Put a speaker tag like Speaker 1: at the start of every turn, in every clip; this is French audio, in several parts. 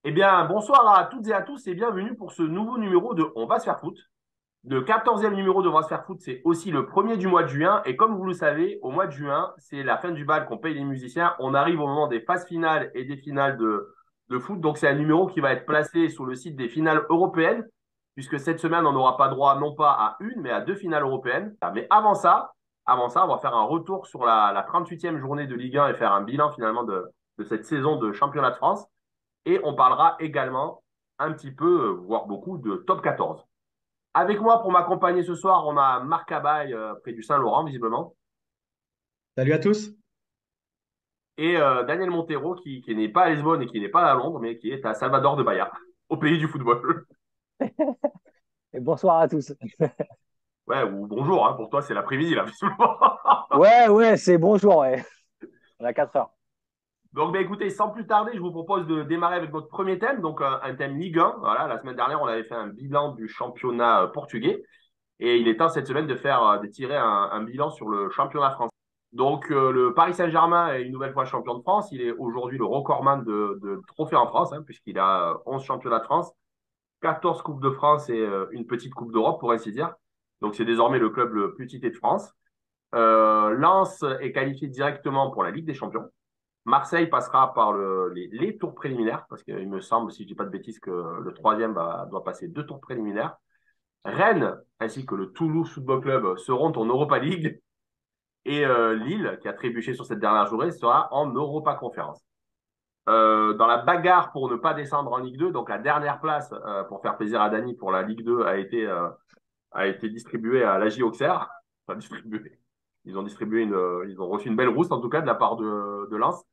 Speaker 1: Eh bien, bonsoir à toutes et à tous et bienvenue pour ce nouveau numéro de On va se faire foot. Le 14e numéro de On va se faire foot, c'est aussi le premier du mois de juin. Et comme vous le savez, au mois de juin, c'est la fin du bal qu'on paye les musiciens. On arrive au moment des phases finales et des finales de foot. Donc, c'est un numéro qui va être placé sur le site des finales européennes, puisque cette semaine, on n'aura pas droit non pas à une, mais à deux finales européennes. Mais avant ça, on va faire un retour sur la 38e journée de Ligue 1 et faire un bilan finalement de cette saison de championnat de France. Et on parlera également un petit peu, voire beaucoup, de top 14. Avec moi pour m'accompagner ce soir, on a Marc Abaye près du Saint-Laurent, visiblement,
Speaker 2: Salut à tous.
Speaker 1: et Daniel Montero qui n'est pas à Lisbonne et qui n'est pas à Londres, mais qui est à Salvador de Bahia, au pays du football.
Speaker 3: Et bonsoir à tous.
Speaker 1: Ouais, ou bonjour, hein, pour toi c'est l'après-midi là, visiblement.
Speaker 3: Ouais, ouais, c'est bonjour, ouais. On a 4 heures.
Speaker 1: Donc, ben, écoutez, sans plus tarder, je vous propose de démarrer avec notre premier thème, donc un thème Ligue 1. Voilà, la semaine dernière, on avait fait un bilan du championnat portugais. Et il est temps cette semaine de tirer un bilan sur le championnat français. Donc, le Paris Saint-Germain est une nouvelle fois champion de France. Il est aujourd'hui le recordman de trophées en France, hein, puisqu'il a 11 championnats de France, 14 Coupes de France et une petite Coupe d'Europe, pour ainsi dire. Donc, c'est désormais le club le plus cité de France. Lens est qualifié directement pour la Ligue des Champions. Marseille passera par les tours préliminaires, parce qu'il me semble, si je ne dis pas de bêtises, que le troisième doit passer deux tours préliminaires. Rennes ainsi que le Toulouse Football Club seront en Europa League et Lille, qui a trébuché sur cette dernière journée, sera en Europa Conférence. Dans la bagarre pour ne pas descendre en Ligue 2, donc la dernière place pour faire plaisir à Dany pour la Ligue 2 a été distribuée à l'AJ Auxerre. Enfin, distribuée. Ils ont reçu une belle rousse en tout cas de la part de Lens.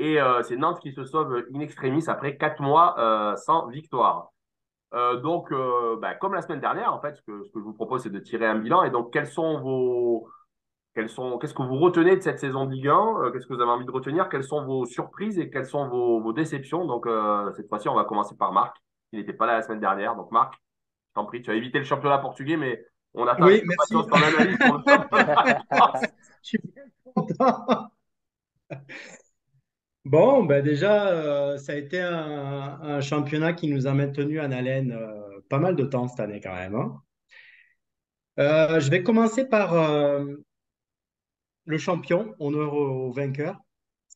Speaker 1: Et c'est Nantes qui se sauve in extremis après 4 mois sans victoire. Donc, comme la semaine dernière, en fait, ce que je vous propose, c'est de tirer un bilan. Et donc, qu'est-ce que vous retenez de cette saison de Ligue 1? Qu'est-ce que vous avez envie de retenir? Quelles sont vos surprises et quelles sont vos déceptions? Donc, cette fois-ci, on va commencer par Marc. Il n'était pas là la semaine dernière. Donc, Marc, je t'en prie, tu as évité le championnat portugais, mais on attend avec
Speaker 2: Oui, merci.
Speaker 1: impatience ton analyse sur le championnat de France.
Speaker 2: Je suis bien content. Bon, ben déjà, ça a été un championnat qui nous a maintenus en haleine pas mal de temps cette année quand même, hein. Je vais commencer par le champion, honneur au vainqueur,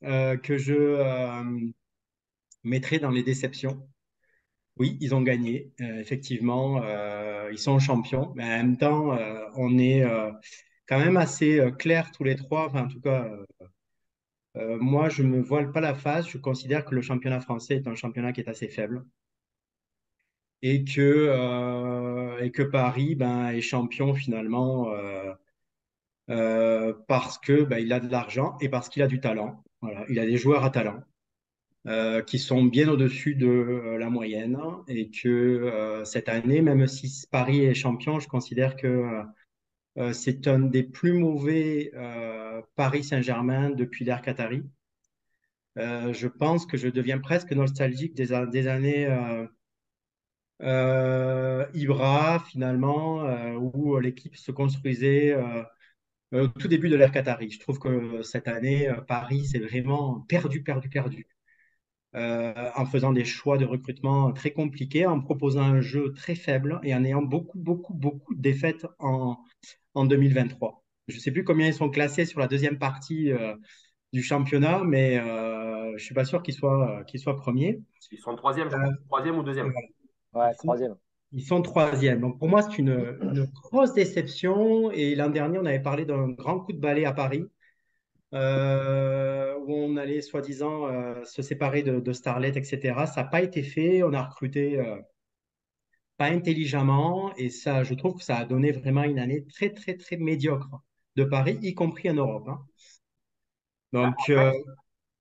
Speaker 2: que je mettrai dans les déceptions. Oui, ils ont gagné, effectivement, ils sont champions, mais en même temps, on est quand même assez clairs tous les trois, enfin, en tout cas. Moi, je ne me voile pas la face. Je considère que le championnat français est un championnat qui est assez faible et que Paris ben, est champion finalement parce que ben, il a de l'argent et parce qu'il a du talent. Voilà, il a des joueurs à talent qui sont bien au-dessus de la moyenne et que cette année, même si Paris est champion, je considère que c'est un des plus mauvais Paris Saint-Germain depuis l'ère Qatari. Je pense que je deviens presque nostalgique des années Ibra, finalement, où l'équipe se construisait au tout début de l'ère Qatari. Je trouve que cette année, Paris s'est vraiment perdu, perdu, perdu, en faisant des choix de recrutement très compliqués, en proposant un jeu très faible et en ayant beaucoup, beaucoup, beaucoup de défaites en 2023. Je ne sais plus combien ils sont classés sur la deuxième partie du championnat, mais je suis pas sûr qu'ils soient premiers.
Speaker 1: Ils sont troisième, je
Speaker 2: Euh,
Speaker 1: crois. Troisième ou
Speaker 2: voilà.
Speaker 1: deuxième.
Speaker 3: Ouais,
Speaker 2: Ils sont,
Speaker 3: troisième.
Speaker 2: ils sont troisième. Donc pour moi, c'est une grosse déception. Et l'an dernier, on avait parlé d'un grand coup de balai à Paris, où on allait soi-disant se séparer de Starlet, etc. Ça n'a pas été fait. On a recruté pas intelligemment. Et ça, je trouve que ça a donné vraiment une année très, très, très médiocre de Paris, y compris en Europe, hein.
Speaker 1: Bah,
Speaker 2: Donc,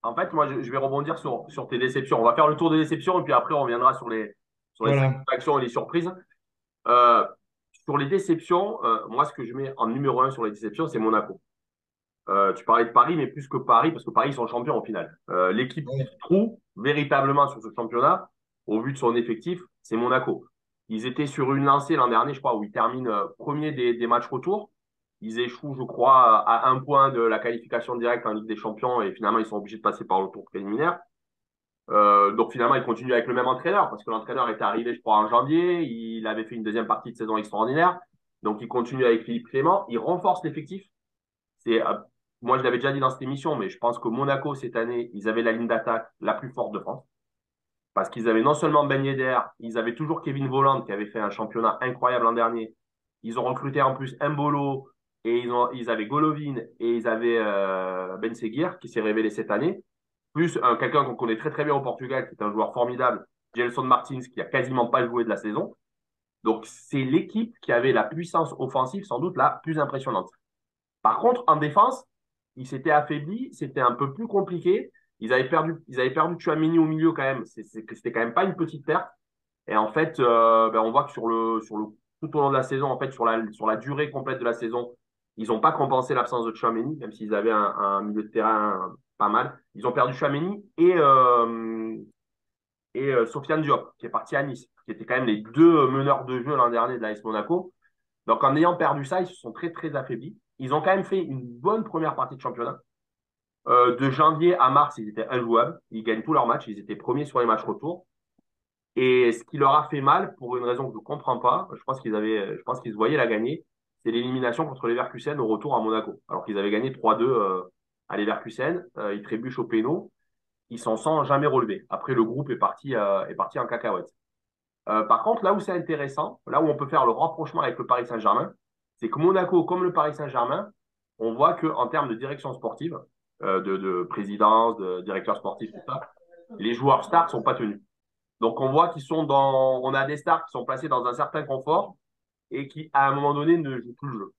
Speaker 1: en fait, moi, je vais rebondir sur tes déceptions. On va faire le tour des déceptions et puis après, on reviendra sur les
Speaker 2: voilà.
Speaker 1: satisfactions et les surprises. Euh, sur les déceptions, moi, ce que je mets en numéro un sur les déceptions, c'est Monaco. Tu parlais de Paris, mais plus que Paris, parce que Paris, ils sont champions au final. L'équipe qui trouve véritablement sur ce championnat, au vu de son effectif, c'est Monaco. Ils étaient sur une lancée l'an dernier, je crois, où ils terminent premier des matchs retour. Ils échouent, je crois, à un point de la qualification directe en Ligue des Champions et finalement, ils sont obligés de passer par le tour préliminaire. Donc finalement, il continue avec le même entraîneur parce que l'entraîneur était arrivé, je crois, en janvier. Il avait fait une deuxième partie de saison extraordinaire. Donc il continue avec Philippe Clément. Il renforce l'effectif. C'est, moi, je l'avais déjà dit dans cette émission, mais je pense que Monaco, cette année, ils avaient la ligne d'attaque la plus forte de France. Parce qu'ils avaient non seulement Ben Yedder, ils avaient toujours Kevin Volland qui avait fait un championnat incroyable l'an dernier. Ils ont recruté en plus Mbolo et ils avaient Golovin et ils avaient Ben Seguir qui s'est révélé cette année. Plus quelqu'un qu'on connaît très très bien au Portugal, qui est un joueur formidable, Gelson Martins, qui a quasiment pas joué de la saison. Donc c'est l'équipe qui avait la puissance offensive sans doute la plus impressionnante. Par contre, en défense, ils s'étaient affaiblis, c'était un peu plus compliqué. Ils avaient perdu Tchouaméni au milieu quand même. C'était quand même pas une petite perte. Et en fait, on voit que tout au long de la saison, en fait, sur la durée complète de la saison, ils n'ont pas compensé l'absence de Tchouaméni, même s'ils avaient un milieu de terrain pas mal. Ils ont perdu Tchouaméni et Sofiane Diop, qui est parti à Nice, qui étaient quand même les deux meneurs de jeu l'an dernier de l'AS Monaco. Donc, en ayant perdu ça, ils se sont très, très affaiblis. Ils ont quand même fait une bonne première partie de championnat. De janvier à mars, ils étaient injouables. Ils gagnent tous leurs matchs. Ils étaient premiers sur les matchs retour. Et ce qui leur a fait mal, pour une raison que je ne comprends pas, je pense qu'ils se voyaient la gagner, c'est l'élimination contre les Leverkusen au retour à Monaco. Alors qu'ils avaient gagné 3-2 à Leverkusen. Ils trébuchent au péno. Ils s'en sont jamais relevés. Après, le groupe est parti en cacahuète. Par contre, là où c'est intéressant, là où on peut faire le rapprochement avec le Paris Saint-Germain, c'est que Monaco, comme le Paris Saint-Germain, on voit qu'en termes de direction sportive, de présidence, de directeur sportif, tout ça, les joueurs stars sont pas tenus. Donc on voit on a des stars qui sont placés dans un certain confort et qui, à un moment donné, ne jouent plus le jeu.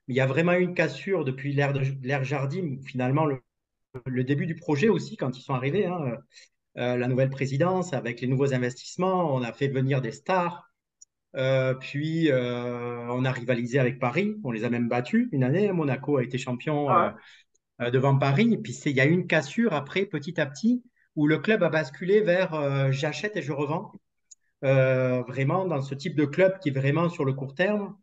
Speaker 2: Il y a vraiment une cassure depuis l'ère Jardim, finalement, le début du projet aussi, quand ils sont arrivés, hein, la nouvelle présidence, avec les nouveaux investissements, on a fait venir des stars. Puis, on a rivalisé avec Paris. On les a même battus une année. Monaco a été champion
Speaker 1: Ah ouais.
Speaker 2: devant Paris. Et puis, il y a eu une cassure après, petit à petit, où le club a basculé vers j'achète et je revends. Vraiment, dans ce type de club qui est vraiment sur le court terme,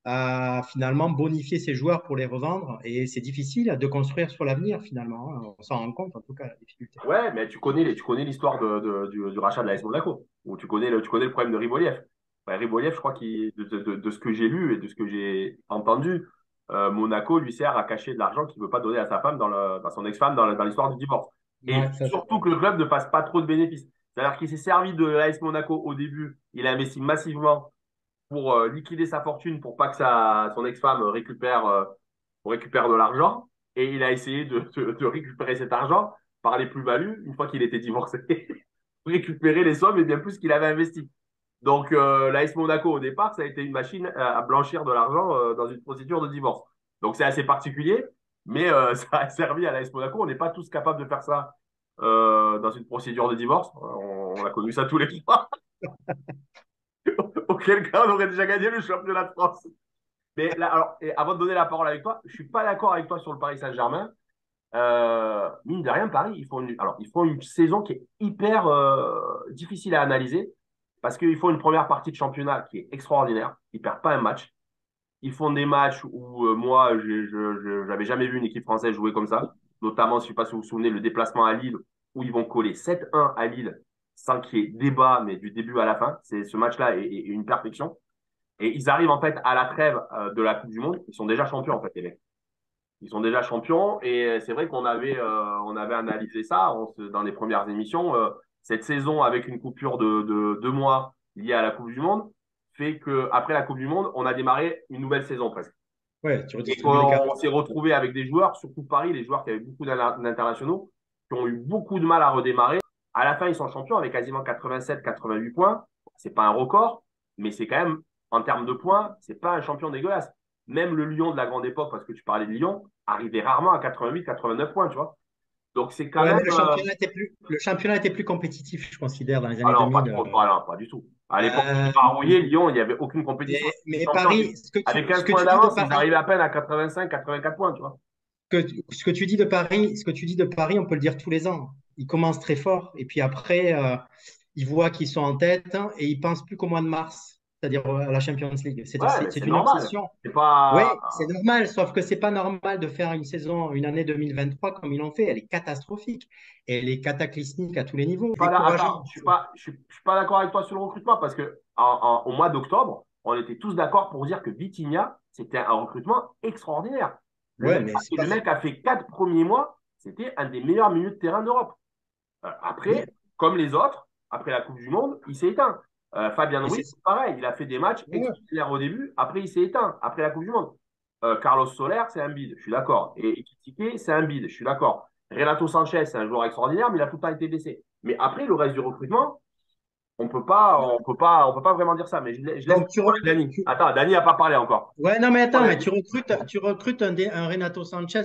Speaker 2: a finalement bonifié ses joueurs pour les revendre. Et c'est difficile de construire sur l'avenir, finalement, hein. On s'en rend compte, en tout cas, la difficulté.
Speaker 1: Ouais, mais tu connais l'histoire du rachat de l'AS Monaco, ou tu connais le problème de Riboliev. Ouais, Riboliev, je crois de ce que j'ai lu et de ce que j'ai entendu, Monaco lui sert à cacher de l'argent qu'il ne veut pas donner à sa femme, dans son ex-femme, dans l'histoire du divorce. Et
Speaker 2: Ouais, ça, c'est
Speaker 1: surtout que le club ne fasse pas trop de bénéfices. C'est-à-dire qu'il s'est servi de l'AS Monaco au début, il a investi massivement pour liquider sa fortune pour pas que son ex-femme récupère de l'argent. Et il a essayé de récupérer cet argent par les plus-values, une fois qu'il était divorcé, pour récupérer les sommes et bien plus qu'il avait investi. Donc, l'AS Monaco, au départ, ça a été une machine à blanchir de l'argent dans une procédure de divorce. Donc, c'est assez particulier, mais ça a servi à l'AS Monaco. On n'est pas tous capables de faire ça dans une procédure de divorce. On a connu ça tous les trois. Auquel cas, on aurait déjà gagné le championnat de France. Mais là, alors, et avant de donner la parole avec toi, je suis pas d'accord avec toi sur le Paris Saint-Germain. Mine de rien, Paris, ils font une saison qui est hyper difficile à analyser parce qu'ils font une première partie de championnat qui est extraordinaire. Ils perdent pas un match. Ils font des matchs où moi, j'avais jamais vu une équipe française jouer comme ça. Notamment, je ne sais pas si vous vous souvenez, le déplacement à Lille où ils vont coller 7-1 à Lille sans qu'il y ait débat, mais du début à la fin. Ce match-là est une perfection. Et ils arrivent en fait à la trêve de la Coupe du Monde. Ils sont déjà champions en fait, les mecs. Ils sont déjà champions et c'est vrai qu'on avait analysé ça dans les premières émissions. Cette saison avec une coupure de 2 mois liée à la Coupe du Monde fait que après la Coupe du Monde, on a démarré une nouvelle saison presque.
Speaker 2: ouais, tu
Speaker 1: Et
Speaker 2: redistribues les cartes.
Speaker 1: qu'on s'est retrouvé avec des joueurs, surtout Paris, les joueurs qui avaient beaucoup d'internationaux, qui ont eu beaucoup de mal à redémarrer. À la fin, ils sont champions avec quasiment 87-88 points. C'est pas un record, mais c'est quand même, en termes de points, c'est pas un champion dégueulasse. Même le Lyon de la grande époque, parce que tu parlais de Lyon, arrivait rarement à 88-89 points, tu vois. Donc c'est quand
Speaker 2: Ouais,
Speaker 1: même.
Speaker 2: mais le championnat était plus compétitif, je considère, dans les
Speaker 1: Ah
Speaker 2: années
Speaker 1: non, pas
Speaker 2: 2000.
Speaker 1: trop, pas, non, pas du tout. À l'époque où
Speaker 2: Euh,
Speaker 1: Philippe Rouillé, Lyon, il n'y avait aucune compétition.
Speaker 2: mais
Speaker 1: Champion,
Speaker 2: Paris,
Speaker 1: avec
Speaker 2: ce
Speaker 1: 15
Speaker 2: que
Speaker 1: points
Speaker 2: tu dis de
Speaker 1: d'avance, ils
Speaker 2: Paris,
Speaker 1: arrivaient à peine à 85-84 points, tu vois.
Speaker 2: ce que tu dis de Paris, ce que tu dis de Paris, on peut le dire tous les ans. Ils commencent très fort et puis après, ils voient qu'ils sont en tête, hein, et ils pensent plus qu'au mois de mars. c'est-à-dire à la Champions League.
Speaker 1: Ouais, mais
Speaker 2: C'est
Speaker 1: c'est
Speaker 2: une
Speaker 1: normal.
Speaker 2: obsession.
Speaker 1: C'est
Speaker 2: Oui,
Speaker 1: pas.
Speaker 2: c'est normal, sauf que c'est pas normal de faire une année 2023 comme ils l'ont fait. Elle est catastrophique. Elle est cataclysmique à tous les niveaux,
Speaker 1: Pas là,
Speaker 2: décourageante.
Speaker 1: attends, je suis pas d'accord avec toi sur le recrutement parce que au mois d'octobre, on était tous d'accord pour dire que Vitinha, c'était un recrutement extraordinaire.
Speaker 2: Ouais, mais c'est pas
Speaker 1: Le
Speaker 2: ça.
Speaker 1: mec a fait 4 premiers mois, c'était un des meilleurs milieux de terrain d'Europe.
Speaker 2: Oui,
Speaker 1: Après, comme les autres, après la Coupe du Monde, il s'est éteint. Fabien
Speaker 2: mais
Speaker 1: Ruiz, c'est pareil, il a fait des matchs
Speaker 2: ouais, ouais.
Speaker 1: extraordinaires au début, après il s'est éteint, après la Coupe du Monde. Carlos Soler, c'est un bide, je suis d'accord. Et Ekitike, c'est un bide, je suis d'accord. Renato Sanchez, c'est un joueur extraordinaire, mais il a tout le temps été blessé. Mais après, le reste du recrutement, on peut pas vraiment dire ça. Mais je laisse
Speaker 2: Donc
Speaker 1: Dani. Attends, Dani n'a pas parlé encore.
Speaker 2: ouais, non, mais attends, mais tu recrutes un Renato Sanchez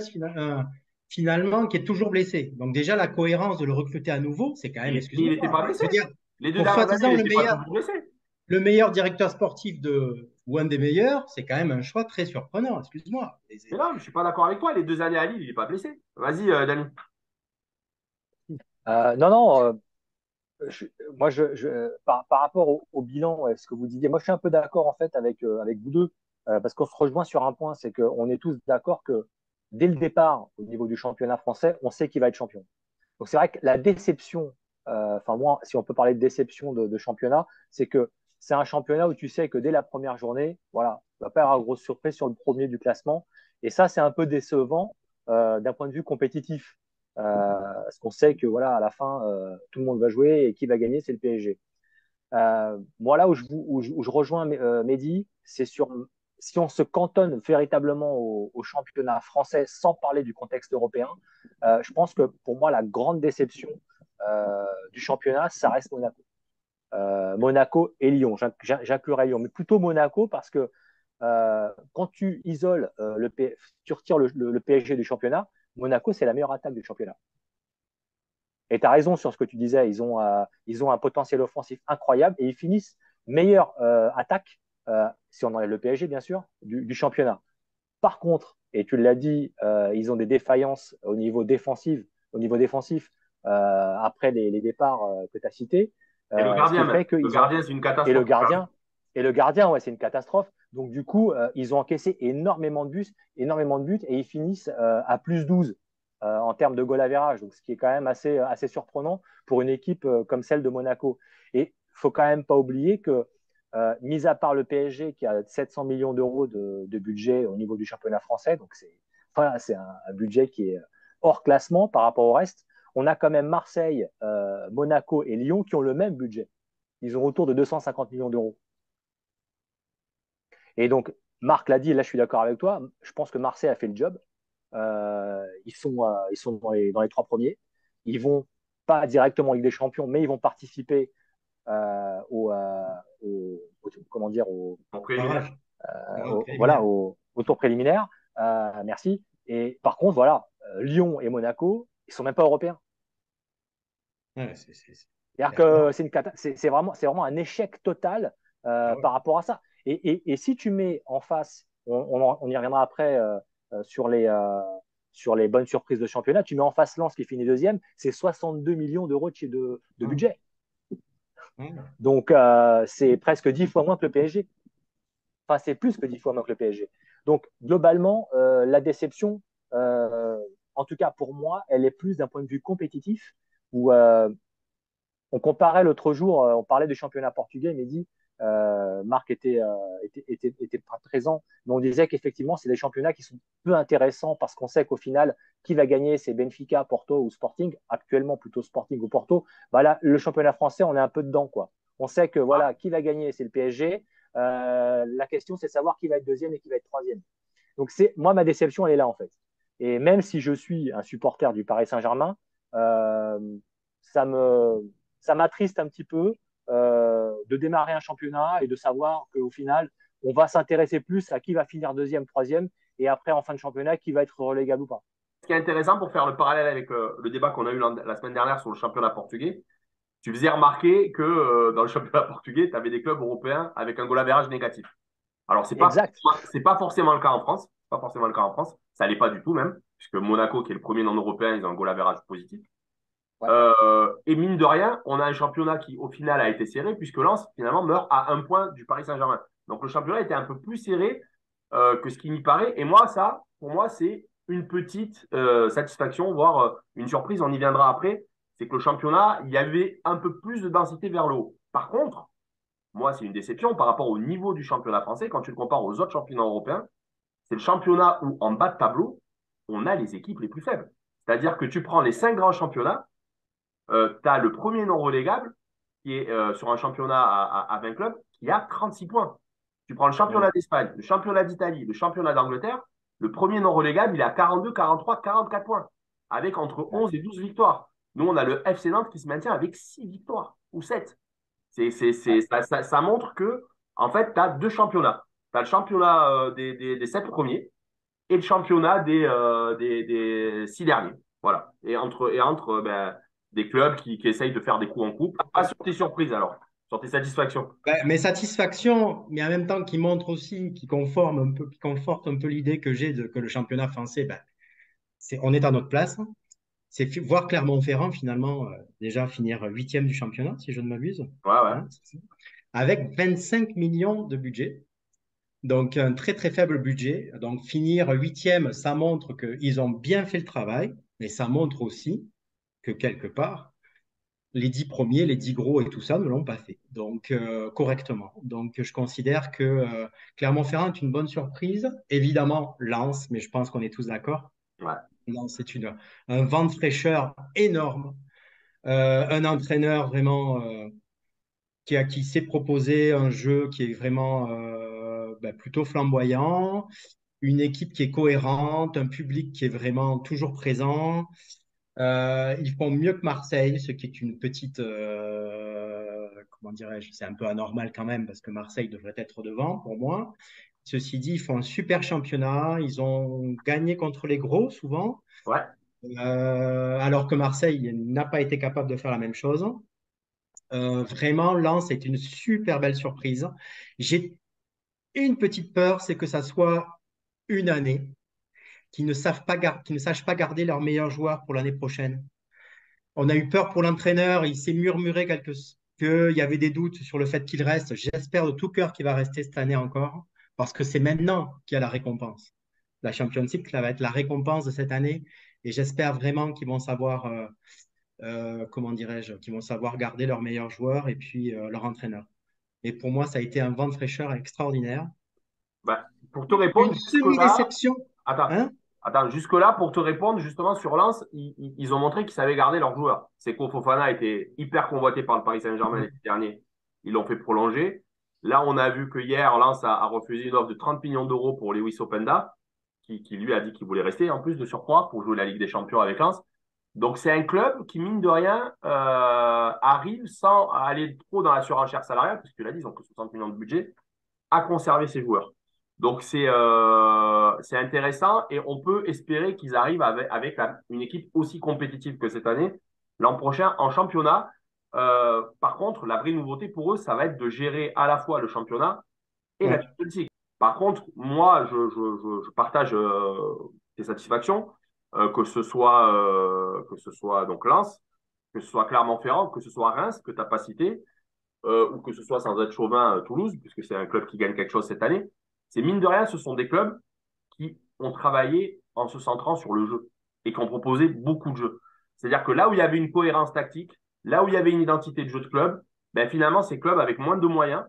Speaker 2: finalement qui est toujours blessé. Donc déjà, la cohérence de le recruter à nouveau, c'est quand même,
Speaker 1: Mais il n'était
Speaker 2: excuse-moi,
Speaker 1: pas blessé.
Speaker 2: je veux dire,
Speaker 1: Les deux
Speaker 2: pour
Speaker 1: dernières années,
Speaker 2: soi-disant
Speaker 1: il n'était pas toujours blessé.
Speaker 2: le meilleur directeur sportif ou un des meilleurs, c'est quand même un choix très surprenant, excuse-moi.
Speaker 1: Mais non, je ne suis pas d'accord avec toi. Les 2 années à Lille, il n'est pas blessé. Vas-y, Dani.
Speaker 3: Non, non, je- moi, par rapport au bilan, ce que vous disiez, moi, je suis un peu d'accord en fait avec vous deux, parce qu'on se rejoint sur un point, c'est qu'on est tous d'accord que dès le départ, au niveau du championnat français, on sait qui va être champion. Donc c'est vrai que la déception, enfin moi, si on peut parler de déception de championnat, c'est que c'est un championnat où tu sais que dès la première journée, voilà, il ne va pas y avoir de grosse surprise sur le premier du classement. Et ça, c'est un peu décevant d'un point de vue compétitif. Parce qu'on sait que voilà, à la fin, tout le monde va jouer et qui va gagner, c'est le PSG. Moi, là où je rejoins Mehdi, c'est sur si on se cantonne véritablement au championnat français sans parler du contexte européen, je pense que pour moi, la grande déception du championnat, ça reste Monaco. Monaco et Lyon. J'inclurais Lyon, mais plutôt Monaco parce que quand tu isoles tu retires le PSG du championnat, Monaco, c'est la meilleure attaque du championnat. Et tu as raison sur ce que tu disais, ils ont un potentiel offensif incroyable et ils finissent meilleure attaque, si on enlève le PSG bien sûr, du championnat. Par contre, et tu l'as dit, ils ont des défaillances au niveau défensif après les départs que tu as cités,
Speaker 1: Et le
Speaker 3: ce qui
Speaker 1: gardien, même.
Speaker 3: fait
Speaker 1: Le
Speaker 3: qu'ils ont
Speaker 1: gardien, c'est une
Speaker 3: et le
Speaker 1: catastrophe.
Speaker 3: gardien et le gardien, ouais, c'est une catastrophe. Donc du coup, ils ont encaissé énormément de buts et ils finissent à plus 12 en termes de goal average, donc ce qui est quand même assez surprenant pour une équipe comme celle de Monaco. Et il faut quand même pas oublier que mis à part le PSG qui a 700 millions d'euros de budget au niveau du championnat français, donc c'est un budget qui est hors classement par rapport au reste. On a quand même Marseille, Monaco et Lyon qui ont le même budget. Ils ont autour de 250 millions d'euros. Et donc, Marc l'a dit, et là je suis d'accord avec toi, je pense que Marseille a fait le job. Ils sont dans les trois premiers. Ils vont pas directement en Ligue des Champions, mais ils vont participer comment dire,
Speaker 1: En préliminaire.
Speaker 3: voilà,
Speaker 2: Préliminaire.
Speaker 3: au tour préliminaire. Merci. Et par contre, voilà, Lyon et Monaco, ils sont même pas européens.
Speaker 2: Ouais,
Speaker 3: C'est-à-dire
Speaker 2: clairement.
Speaker 3: que c'est vraiment un échec total
Speaker 2: Ah ouais.
Speaker 3: par rapport à ça. Et si tu mets en face, on y reviendra après euh, sur, les, euh, sur les bonnes surprises de championnat, tu mets en face Lens qui finit deuxième, c'est 62 millions d'euros de
Speaker 2: Ouais.
Speaker 3: budget.
Speaker 2: Ouais.
Speaker 3: Donc c'est presque 10 fois moins que le PSG. Enfin, c'est plus que 10 fois moins que le PSG. Donc globalement, la déception, euh, en tout cas pour moi, elle est plus d'un point de vue compétitif où on comparait l'autre jour, on parlait du championnat portugais, mais dit Marc était pas présent, mais on disait qu'effectivement, c'est des championnats qui sont peu intéressants parce qu'on sait qu'au final, qui va gagner, c'est Benfica, Porto ou Sporting, actuellement plutôt Sporting ou Porto. Bah là, le championnat français, on est un peu dedans, quoi. On sait que voilà, qui va gagner, c'est le PSG. La question, c'est de savoir qui va être deuxième et qui va être troisième. Donc, moi, ma déception, elle est là, en fait. Et même si je suis un supporter du Paris Saint-Germain, euh, ça me, ça m'attriste un petit peu de démarrer un championnat et de savoir qu'au final, on va s'intéresser plus à qui va finir deuxième, troisième, et après, en fin de championnat, qui va être relégable ou pas.
Speaker 1: Ce qui est intéressant pour faire le parallèle avec le débat qu'on a eu la semaine dernière sur le championnat portugais, tu faisais remarquer que dans le championnat portugais, tu avais des clubs européens avec un goal average négatif. Alors,
Speaker 3: Exact.
Speaker 1: c'est pas forcément le cas en France. C'est pas forcément le cas en France. Ça l'est pas du tout même, puisque Monaco, qui est le premier non européen, ils ont un goal average positif.
Speaker 3: Ouais.
Speaker 1: Et mine de rien, on a un championnat qui, au final, a été serré, puisque Lens, finalement, meurt à un point du Paris Saint-Germain. Donc, le championnat était un peu plus serré que ce qui n'y paraît. Et moi, ça, pour moi, c'est une petite satisfaction, voire une surprise, on y viendra après. C'est que le championnat, il y avait un peu plus de densité vers le haut. Par contre, moi, c'est une déception par rapport au niveau du championnat français. Quand tu le compares aux autres championnats européens, c'est le championnat où, en bas de tableau, on a les équipes les plus faibles. C'est-à-dire que tu prends les 5 grands championnats, tu as le premier non relégable qui est sur un championnat à 20 clubs qui a 36 points. Tu prends le championnat
Speaker 3: Mm.
Speaker 1: d'Espagne, le championnat d'Italie, le championnat d'Angleterre, le premier non relégable, il est à 42, 43, 44 points, avec entre
Speaker 3: Ouais.
Speaker 1: 11 et 12 victoires. Nous, on a le FC Nantes qui se maintient avec 6 victoires ou 7.
Speaker 3: Ouais.
Speaker 1: Ça montre que, en fait, tu as deux championnats. Tu as le championnat des 7 premiers et le championnat des 6 derniers. Voilà. Et entre des clubs qui essayent de faire des coups en coupe. Pas sur tes surprises alors, sur tes satisfactions.
Speaker 2: Ben, mes satisfactions, mais en même temps qui montrent aussi, qui conforte un peu l'idée que j'ai de que le championnat français, ben, on est à notre place. C'est voir Clermont-Ferrand finalement déjà finir huitième du championnat, si je ne m'abuse,
Speaker 1: Ouais, ouais.
Speaker 2: hein, c'est ça. Avec 25 millions de budget. Donc un très très faible budget. Donc finir huitième, ça montre qu'ils ont bien fait le travail, mais ça montre aussi que quelque part, les 10 premiers, les 10 gros et tout ça ne l'ont pas fait. Donc correctement. Donc je considère que Clermont-Ferrand est une bonne surprise. Évidemment, Lens, mais je pense qu'on est tous d'accord.
Speaker 1: Ouais.
Speaker 2: Lens, un vent de fraîcheur énorme. Un entraîneur vraiment qui s'est proposé un jeu qui est vraiment ben, plutôt flamboyant, une équipe qui est cohérente, un public qui est vraiment toujours présent. Ils font mieux que Marseille, ce qui est une petite, comment dirais-je, c'est un peu anormal quand même parce que Marseille devrait être devant pour moi. Ceci dit, ils font un super championnat, ils ont gagné contre les gros souvent,
Speaker 1: Ouais.
Speaker 2: alors que Marseille n'a pas été capable de faire la même chose. Vraiment, Lens est une super belle surprise. J'ai une petite peur, c'est que ça soit une année qui ne sachent pas garder leurs meilleurs joueurs pour l'année prochaine. On a eu peur pour l'entraîneur, il s'est murmuré qu'il y avait des doutes sur le fait qu'il reste. J'espère de tout cœur qu'il va rester cette année encore, parce que c'est maintenant qu'il y a la récompense. La Champions League, ça va être la récompense de cette année, et j'espère vraiment qu'ils vont savoir, comment dirais-je, qu'ils vont savoir garder leurs meilleurs joueurs et puis leur entraîneur. Et pour moi, ça a été un vent de fraîcheur extraordinaire.
Speaker 1: Bah, pour te
Speaker 2: Une
Speaker 1: répondre, jusque-là,
Speaker 2: semi-déception,
Speaker 1: attends,
Speaker 2: hein?
Speaker 1: jusque-là, pour te répondre, justement, sur Lens, ils ont montré qu'ils savaient garder leurs joueurs. Seko Fofana était hyper convoité par le Paris Saint-Germain l'été dernier. Ils l'ont fait prolonger. Là, on a vu que hier, Lens a refusé une offre de 30 millions d'euros pour Lewis Openda, qui lui a dit qu'il voulait rester en plus de surcroît pour jouer la Ligue des Champions avec Lens. Donc, c'est un club qui, mine de rien, arrive sans aller trop dans la surenchère salariale, parce que là, ils ont que 60 millions de budget, à conserver ses joueurs. Donc c'est intéressant et on peut espérer qu'ils arrivent avec une équipe aussi compétitive que cette année l'an prochain en championnat. Par contre, la vraie nouveauté pour eux, ça va être de gérer à la fois le championnat et la
Speaker 2: Ouais.
Speaker 1: Champions League. Par contre, moi, je partage tes satisfactions, que ce soit donc Lens, que ce soit Clermont-Ferrand, que ce soit Reims, que tu n'as pas cité, ou que ce soit sans être chauvin Toulouse, puisque c'est un club qui gagne quelque chose cette année, c'est mine de rien, ce sont des clubs qui ont travaillé en se centrant sur le jeu et qui ont proposé beaucoup de jeux. C'est-à-dire que là où il y avait une cohérence tactique, là où il y avait une identité de jeu de club, ben finalement, ces clubs avec moins de moyens,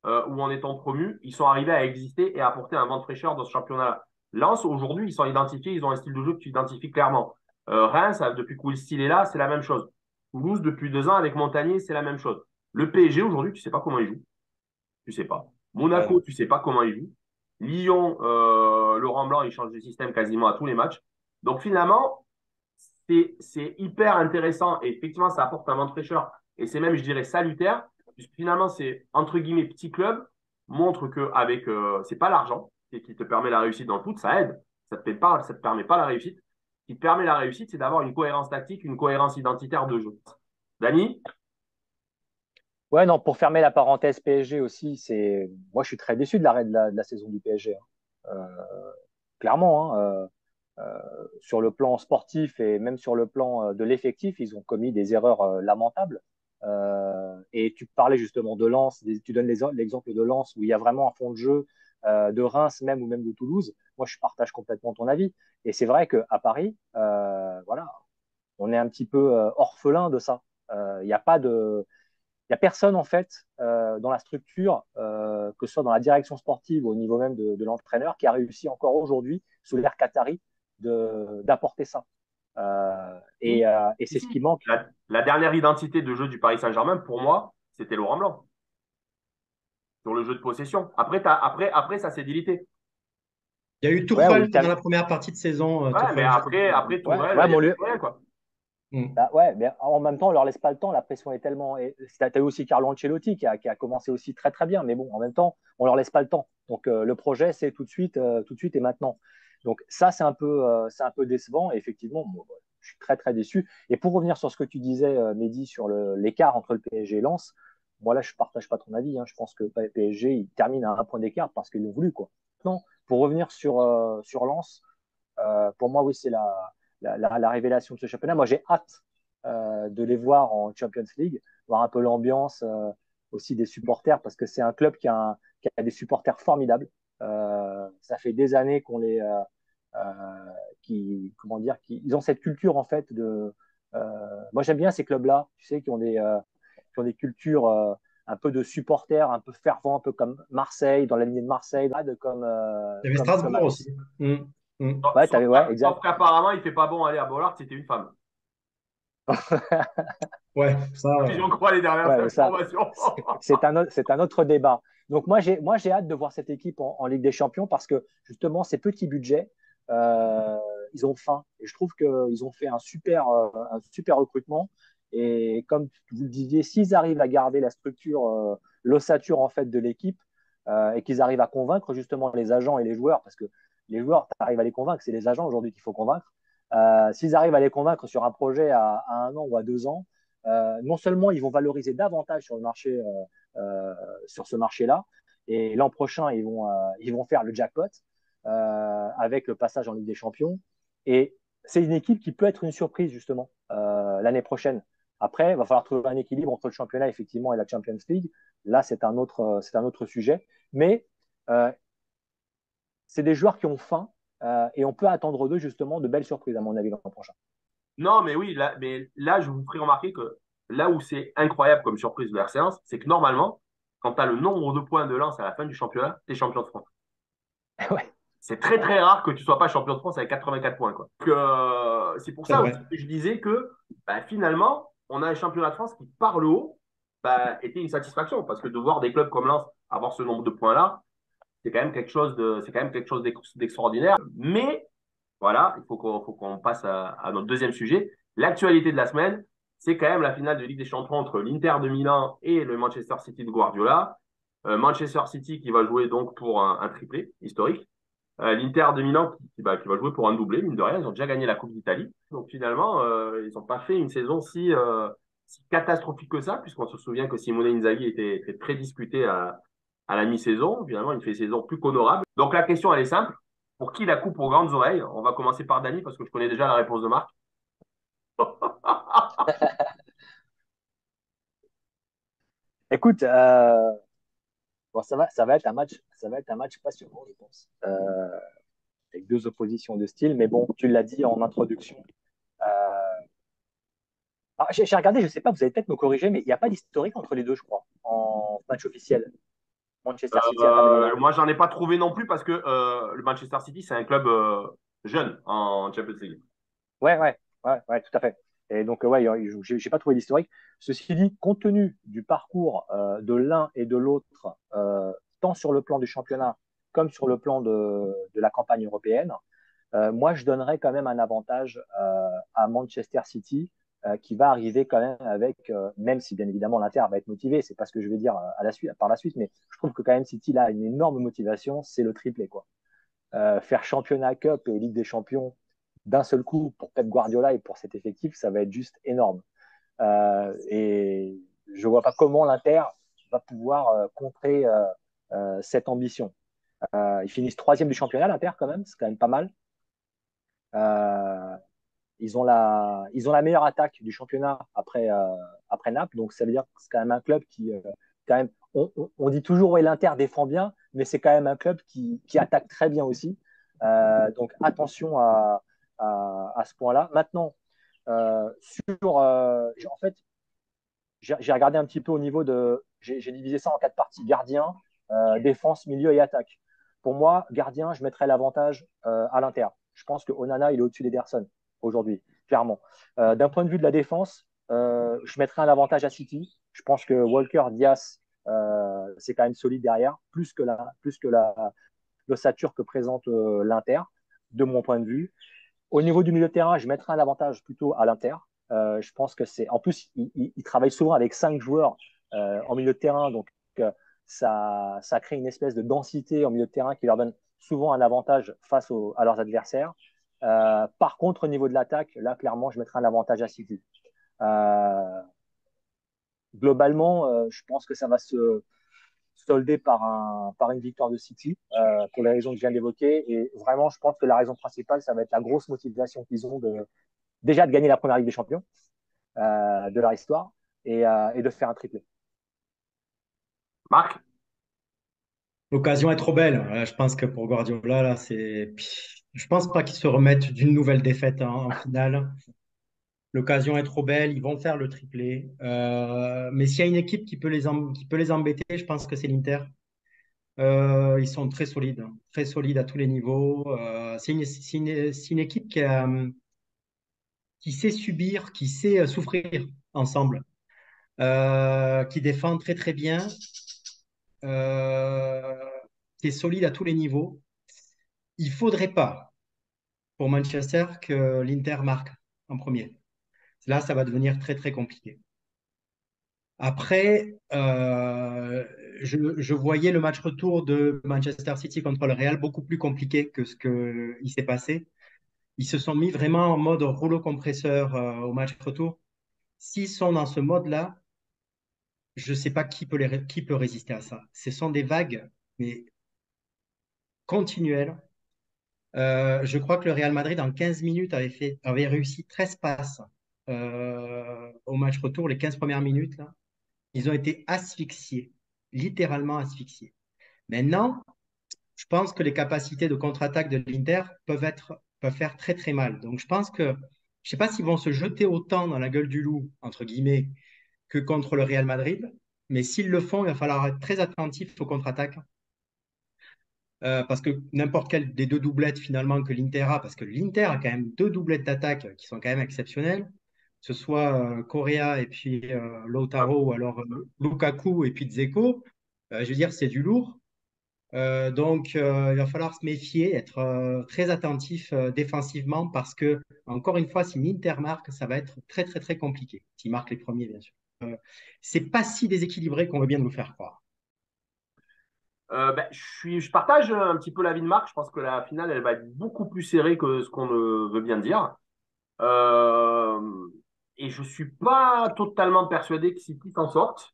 Speaker 1: ou en étant promus, ils sont arrivés à exister et à apporter un vent de fraîcheur dans ce championnat-là. Lens, aujourd'hui, ils sont identifiés, ils ont un style de jeu que tu identifies clairement. Reims, depuis que Will Steele est là, c'est la même chose. Toulouse, depuis 2 ans, avec Montagnier, c'est la même chose. Le PSG, aujourd'hui, tu sais pas comment il joue. Tu sais pas.
Speaker 2: Ah
Speaker 1: Monaco,
Speaker 2: non.
Speaker 1: tu sais pas comment il joue. Lyon, Laurent Blanc, il change de système quasiment à tous les matchs. Donc finalement, c'est hyper intéressant et effectivement, ça apporte un vent de fraîcheur et c'est même, je dirais, salutaire, puisque finalement, c'est entre guillemets petit club, montre que avec, c'est pas l'argent qui te permet la réussite dans le foot, ça aide, ça te permet pas la réussite. Ce qui te permet la réussite, c'est d'avoir une cohérence tactique, une cohérence identitaire de jeu. Dany?
Speaker 3: Ouais, non, pour fermer la parenthèse PSG aussi, moi je suis très déçu de l'arrêt de la saison du PSG, hein. Clairement, hein. sur le plan sportif et même sur le plan de l'effectif, ils ont commis des erreurs lamentables. Et tu parlais justement de Lens, tu donnes l'exemple de Lens où il y a vraiment un fond de jeu, de Reims même ou même de Toulouse. Moi, je partage complètement ton avis. Et c'est vrai qu'à Paris, voilà, on est un petit peu orphelin de ça. Il n'y a pas de, il y a personne en fait dans la structure, que ce soit dans la direction sportive ou au niveau même de l'entraîneur, qui a réussi encore aujourd'hui, sous l'ère Qatari, d'apporter ça. Et
Speaker 1: Si,
Speaker 3: c'est ce qui
Speaker 1: si.
Speaker 3: manque.
Speaker 1: La dernière identité de jeu du Paris Saint-Germain, pour moi, c'était Laurent Blanc, sur le jeu de possession. Après ça s'est dilité.
Speaker 2: Il y a eu
Speaker 3: Ouais,
Speaker 2: Tourelle pendant la première partie de saison.
Speaker 1: Ouais, mais après
Speaker 3: ouais,
Speaker 1: Tourelle,
Speaker 3: ouais,
Speaker 1: il n'y
Speaker 3: mon
Speaker 1: avait
Speaker 3: lieu.
Speaker 1: plus rien, quoi.
Speaker 2: Mm.
Speaker 3: Bah ouais, mais en même temps, on leur laisse pas le temps. La pression est tellement. Tu as eu aussi Carlo Ancelotti qui a commencé aussi très très bien, mais bon, en même temps, on leur laisse pas le temps. Donc le projet, c'est tout de suite et maintenant. Donc ça, c'est un peu décevant. Et effectivement, bon, je suis très très déçu. Et pour revenir sur ce que tu disais, Mehdi, sur l'écart entre le PSG et Lens, moi là, je partage pas ton avis. Hein. Je pense que le PSG, il termine à un point d'écart parce qu'ils l'ont voulu, quoi. Non, pour revenir sur Lens. Pour moi, oui, c'est la révélation de ce championnat. Moi, j'ai hâte de les voir en Champions League, voir un peu l'ambiance aussi des supporters, parce que c'est un club qui a des supporters formidables. Ça fait des années qu'on les, comment dire, ils ont cette culture en fait de. Moi, j'aime bien ces clubs-là, tu sais, qui ont des cultures un peu de supporters, un peu fervents, un peu comme Marseille, dans la lignée de Marseille,
Speaker 2: Il y avait
Speaker 3: comme
Speaker 2: Strasbourg
Speaker 3: avec.
Speaker 2: aussi. Mm. Mm.
Speaker 3: Ouais, ouais,
Speaker 1: Sauf
Speaker 3: exact.
Speaker 1: qu'apparemment, il fait pas bon aller à Bollard, c'était une femme.
Speaker 2: Ouais, ça.
Speaker 1: Si j'en crois les dernières
Speaker 3: Ouais, mais ça,
Speaker 1: informations.
Speaker 3: c'est un autre débat. Donc moi, j'ai hâte de voir cette équipe en Ligue des Champions parce que justement, ces petits budgets, euh, ils ont faim. Et je trouve qu'ils ont fait un super recrutement. Et comme vous le disiez, s'ils arrivent à garder la structure, l'ossature en fait de l'équipe, et qu'ils arrivent à convaincre justement les agents et les joueurs, parce que les joueurs, tu arrives à les convaincre, c'est les agents aujourd'hui qu'il faut convaincre. S'ils arrivent à les convaincre sur un projet à 1 an ou à 2 ans, non seulement ils vont valoriser davantage sur le marché, sur ce marché-là, et l'an prochain ils vont faire le jackpot avec le passage en Ligue des Champions. Et c'est une équipe qui peut être une surprise justement l'année prochaine. Après, il va falloir trouver un équilibre entre le championnat effectivement et la Champions League. Là, c'est un autre sujet. Mais euh, c'est des joueurs qui ont faim et on peut attendre d'eux justement de belles surprises à mon avis l'an prochain.
Speaker 1: Non, mais oui, là, je vous ferai remarquer que là où c'est incroyable comme surprise de la séance, c'est que normalement, quand tu as le nombre de points de lance à la fin du championnat, tu es champion de France.
Speaker 3: Ouais,
Speaker 1: C'est très très rare que tu sois pas champion de France avec 84 points, quoi. C'est pour
Speaker 2: C'est
Speaker 1: ça
Speaker 2: vrai.
Speaker 1: aussi que je disais que bah, finalement, on a un championnat de France qui, par le haut, bah, était une satisfaction. Parce que de voir des clubs comme Lens avoir ce nombre de points-là, c'est quand même quelque chose d'extraordinaire. Mais voilà, faut qu'on passe à notre deuxième sujet. L'actualité de la semaine, c'est quand même la finale de Ligue des Champions entre l'Inter de Milan et le Manchester City de Guardiola. Manchester City qui va jouer donc pour un triplé historique. L'Inter de Milan qui va jouer pour un doublé, mine de rien, ils ont déjà gagné la Coupe d'Italie. Donc finalement, ils n'ont pas fait une saison si catastrophique que ça, puisqu'on se souvient que Simone Inzaghi était très discuté à la mi-saison. Finalement, il fait une saison plus qu'honorable. Donc la question, elle est simple. Pour qui la coupe aux grandes oreilles? On va commencer par Dany, parce que je connais déjà la réponse de Marc.
Speaker 3: écoute, bon, ça va être un match passionnant, je pense, avec deux oppositions de style. Mais bon, tu l'as dit en introduction. J'ai regardé, je ne sais pas, vous allez peut-être me corriger, mais il n'y a pas d'historique entre les deux, je crois, en match officiel. Manchester City, Inter de Milan.
Speaker 1: Moi, j'en ai pas trouvé non plus parce que le Manchester City, c'est un club jeune en Champions League.
Speaker 3: Ouais, tout à fait. Et donc, ouais, j'ai pas trouvé d'historique. Ceci dit, compte tenu du parcours de l'un et de l'autre, tant sur le plan du championnat comme sur le plan de la campagne européenne, moi, je donnerais quand même un avantage à Manchester City, qui va arriver quand même avec, même si bien évidemment l'Inter va être motivé, c'est pas ce que je vais dire par la suite, mais je trouve que quand même City là a une énorme motivation, c'est le triplé, quoi. Faire championnat, cup et Ligue des Champions d'un seul coup pour Pep Guardiola et pour cet effectif, ça va être juste énorme. Et je vois pas comment l'Inter va pouvoir contrer cette ambition. Ils finissent troisième du championnat, l'Inter, quand même, c'est quand même pas mal. Euh, ils ont la meilleure attaque du championnat après Naples. Donc, ça veut dire que c'est quand même un club qui, quand même, on dit toujours ouais, l'Inter défend bien, mais c'est quand même un club qui attaque très bien aussi. Donc, attention à ce point-là. Maintenant, en fait, j'ai regardé un petit peu au niveau de. J'ai divisé ça en quatre parties gardien, défense, milieu et attaque. Pour moi, gardien, je mettrais l'avantage à l'Inter. Je pense que Onana, il est au-dessus d'Ederson aujourd'hui, clairement. D'un point de vue de la défense, je mettrais un avantage à City. Je pense que Walker, Diaz, c'est quand même solide derrière, plus que l'ossature que présente l'Inter, de mon point de vue. Au niveau du milieu de terrain, je mettrais un avantage plutôt à l'Inter. Je pense que c'est. En plus, il travaille souvent avec 5 joueurs en milieu de terrain, donc ça crée une espèce de densité en milieu de terrain qui leur donne souvent un avantage à leurs adversaires. Par contre, au niveau de l'attaque, là, clairement, je mettrais un avantage à City. Euh, Globalement, je pense que ça va se solder par une victoire de City pour les raisons que je viens d'évoquer. Et vraiment, je pense que la raison principale, ça va être la grosse motivation qu'ils ont déjà de gagner la première Ligue des Champions de leur histoire et de faire un triplé.
Speaker 1: Marc?
Speaker 2: L'occasion est trop belle. Je pense que pour Guardiola, là, c'est. Je pense pas qu'ils se remettent d'une nouvelle défaite en finale. L'occasion est trop belle. Ils vont faire le triplé. Mais s'il y a une équipe qui peut les embêter, je pense que c'est l'Inter. Ils sont très solides à tous les niveaux. C'est une équipe qui sait subir, qui sait souffrir ensemble, qui défend très très bien, euh, qui est solide à tous les niveaux. Il faudrait pas pour Manchester que l'Inter marque en premier. Là, ça va devenir très très compliqué. Après, je voyais le match retour de Manchester City contre le Real beaucoup plus compliqué que ce qu'il s'est passé. Ils se sont mis vraiment en mode rouleau compresseur au match retour. S'ils sont dans ce mode-là, je ne sais pas qui peut résister à ça. Ce sont des vagues, mais continuelles. Je crois que le Real Madrid, en 15 minutes, avait réussi 13 passes au match retour, les 15 premières minutes. Là. Ils ont été asphyxiés, littéralement asphyxiés. Maintenant, je pense que les capacités de contre-attaque de l'Inter peuvent faire très très mal. Donc je pense que, je ne sais pas s'ils vont se jeter autant dans la gueule du loup, entre guillemets, que contre le Real Madrid. Mais s'ils le font, il va falloir être très attentif aux contre-attaques. Parce que n'importe quelle des deux doublettes finalement que l'Inter a, parce que l'Inter a quand même deux doublettes d'attaque qui sont quand même exceptionnelles, que ce soit Correa et puis Lautaro, ou alors Lukaku et puis Dzeko, je veux dire, c'est du lourd. Donc, il va falloir se méfier, être très attentif défensivement parce que, encore une fois, si l'Inter marque, ça va être très, très, très compliqué. S'il marque les premiers, bien sûr. C'est pas si déséquilibré qu'on veut bien nous faire croire.
Speaker 1: Je partage un petit peu l'avis de Marc. Je pense que la finale, elle va être beaucoup plus serrée que ce qu'on veut bien dire. Euh, et je suis pas totalement persuadé que City s'en sorte.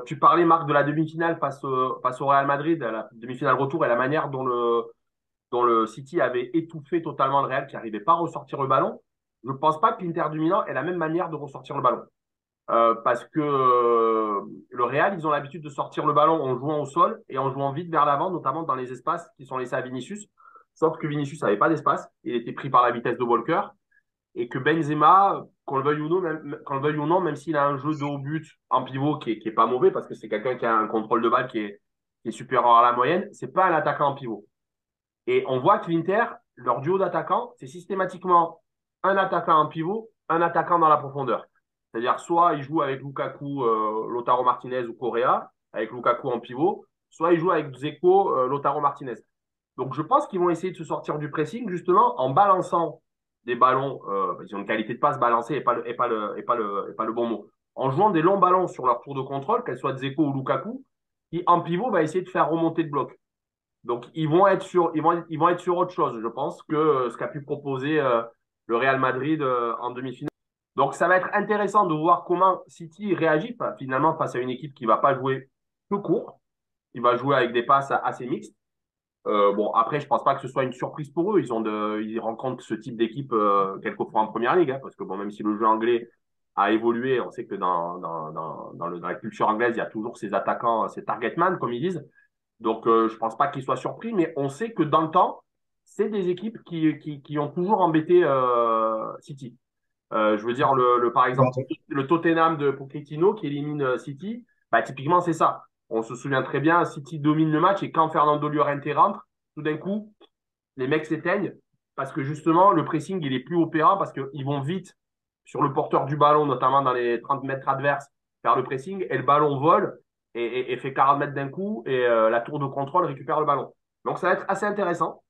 Speaker 1: Tu parlais, Marc, de la demi-finale face au Real Madrid, la demi-finale retour et la manière dont le City avait étouffé totalement le Real qui n'arrivait pas à ressortir le ballon. Je ne pense pas que l'Inter du Milan ait la même manière de ressortir le ballon. Parce que le Real, ils ont l'habitude de sortir le ballon en jouant au sol et en jouant vite vers l'avant, notamment dans les espaces qui sont laissés à Vinicius. Sauf que Vinicius n'avait pas d'espace, il était pris par la vitesse de Walker et que Benzema, qu'on le veuille ou non, même s'il a un jeu de haut but en pivot qui est pas mauvais parce que c'est quelqu'un qui a un contrôle de balle qui est supérieur à la moyenne, c'est pas un attaquant en pivot. Et on voit que l'Inter, leur duo d'attaquants, c'est systématiquement un attaquant en pivot, un attaquant dans la profondeur. C'est-à-dire soit il joue avec Lukaku, Lautaro Martinez ou Correa, avec Lukaku en pivot, soit il joue avec Dzeko, Lautaro Martinez. Donc je pense qu'ils vont essayer de se sortir du pressing justement en balançant des ballons, ils ont une qualité de passe balancée et pas le bon mot, en jouant des longs ballons sur leur tour de contrôle, qu'elle soit Dzeko ou Lukaku, qui en pivot va essayer de faire remonter le bloc. Donc, ils vont être sur autre chose, je pense, que ce qu'a pu proposer le Real Madrid en demi-finale. Donc, ça va être intéressant de voir comment City réagit finalement face à une équipe qui va pas jouer tout court, qui va jouer avec des passes assez mixtes. Bon, après, je pense pas que ce soit une surprise pour eux. Ils rencontrent ce type d'équipe quelquefois en première ligue, hein, parce que bon, même si le jeu anglais a évolué, on sait que dans la culture anglaise, il y a toujours ces attaquants, ces target man, comme ils disent. Donc, je pense pas qu'ils soient surpris, mais on sait que dans le temps, c'est des équipes qui ont toujours embêté City. Je veux dire, par exemple, le Tottenham de Pochettino qui élimine City, bah, typiquement, c'est ça. On se souvient très bien, City domine le match et quand Fernando Llorente rentre, tout d'un coup, les mecs s'éteignent parce que justement, le pressing, il est plus opérant parce qu'ils vont vite sur le porteur du ballon, notamment dans les 30 mètres adverses, faire le pressing et le ballon vole et fait 40 mètres d'un coup et la tour de contrôle récupère le ballon. Donc, ça va être assez intéressant.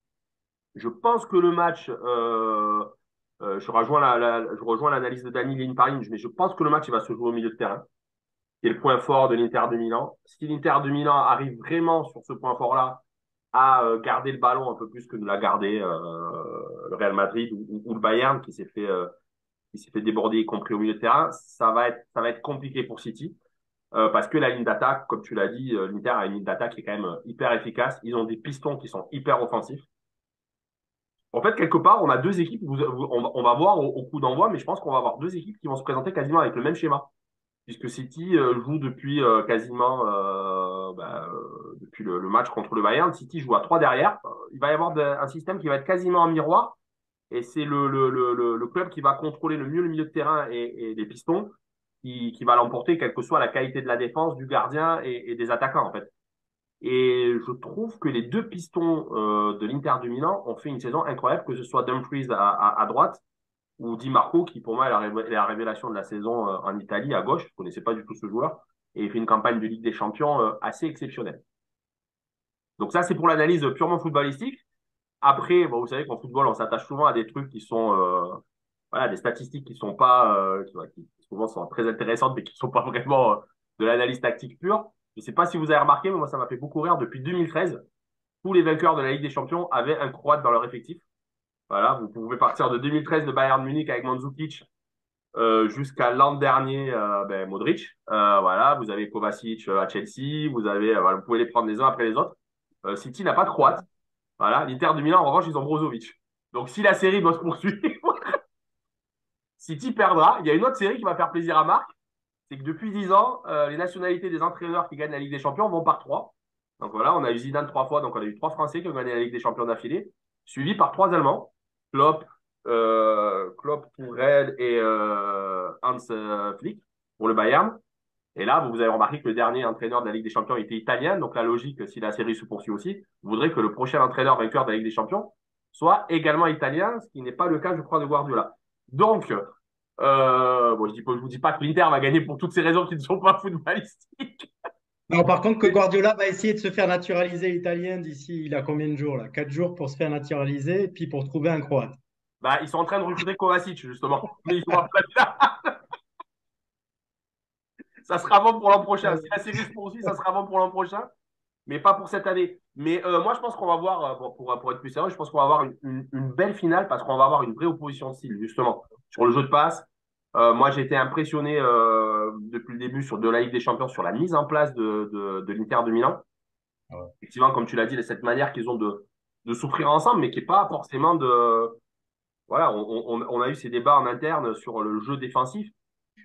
Speaker 1: Je pense que le match, je rejoins l'analyse de Dani ligne par ligne, mais je pense que le match il va se jouer au milieu de terrain, qui est le point fort de l'Inter de Milan. Si l'Inter de Milan arrive vraiment sur ce point fort-là à garder le ballon un peu plus que de l'a gardé le Real Madrid ou le Bayern qui s'est fait déborder, y compris au milieu de terrain, ça va être compliqué pour City. Parce que la ligne d'attaque, comme tu l'as dit, l'Inter a une ligne d'attaque qui est quand même hyper efficace. Ils ont des pistons qui sont hyper offensifs. En fait, quelque part, on a deux équipes. On va voir au coup d'envoi, mais je pense qu'on va avoir deux équipes qui vont se présenter quasiment avec le même schéma, puisque City joue depuis quasiment depuis le match contre le Bayern. City joue à trois derrière. Il va y avoir un système qui va être quasiment un miroir, et c'est le club qui va contrôler le mieux le milieu de terrain et les pistons qui va l'emporter, quelle que soit la qualité de la défense, du gardien et des attaquants, en fait. Et je trouve que les deux pistons de l'Inter du Milan ont fait une saison incroyable, que ce soit Dumfries à droite ou Di Marco, qui pour moi est la révélation de la saison en Italie à gauche. Je ne connaissais pas du tout ce joueur. Et il fait une campagne de Ligue des Champions assez exceptionnelle. Donc ça, c'est pour l'analyse purement footballistique. Après, bon, vous savez qu'en football, on s'attache souvent à des trucs qui sont, voilà, des statistiques qui sont pas, qui souvent sont très intéressantes, mais qui sont pas vraiment de l'analyse tactique pure. Je ne sais pas si vous avez remarqué, mais moi, ça m'a fait beaucoup rire. Depuis 2013, tous les vainqueurs de la Ligue des Champions avaient un Croate dans leur effectif. Voilà, vous pouvez partir de 2013 de Bayern Munich avec Mandzukic jusqu'à l'an dernier, Modric. Voilà, vous avez Kovacic à Chelsea, voilà, vous pouvez les prendre les uns après les autres. City n'a pas de Croate. Voilà, l'Inter de Milan, en revanche, ils ont Brozovic. Donc, si la série doit se poursuivre, City perdra. Il y a une autre série qui va faire plaisir à Marc, c'est que depuis 10 ans, les nationalités des entraîneurs qui gagnent la Ligue des Champions vont par trois. Donc voilà, on a eu Zidane trois fois, donc on a eu trois Français qui ont gagné la Ligue des Champions d'affilée, suivi par trois Allemands, Klopp, Tourelle et Hans Flick pour le Bayern. Et là, vous avez remarqué que le dernier entraîneur de la Ligue des Champions était italien, donc la logique, si la série se poursuit aussi, voudrait que le prochain entraîneur vainqueur de la Ligue des Champions soit également italien, ce qui n'est pas le cas, je crois, de Guardiola. Donc, bon, je vous dis pas que l'Inter va gagner pour toutes ces raisons qui ne sont pas footballistiques.
Speaker 2: Non, par contre, que Guardiola va essayer de se faire naturaliser italien d'ici, il a combien de jours là? 4 jours pour se faire naturaliser, et puis pour trouver un Croate.
Speaker 1: Bah, ils sont en train de recruter Kovacic, justement. Mais ils sont pas là. Ça sera bon pour l'an prochain. Si la série se poursuit, ça sera bon pour l'an prochain, mais pas pour cette année. Mais moi, je pense qu'on va voir, pour être plus sérieux, je pense qu'on va avoir une belle finale parce qu'on va avoir une vraie opposition de style, justement, sur le jeu de passe. Moi, j'ai été impressionné depuis le début de la Ligue des Champions sur la mise en place de l'Inter de Milan.
Speaker 2: Ouais.
Speaker 1: Effectivement, comme tu l'as dit, cette manière qu'ils ont de souffrir ensemble, mais qui n'est pas forcément de. Voilà, on a eu ces débats en interne sur le jeu défensif.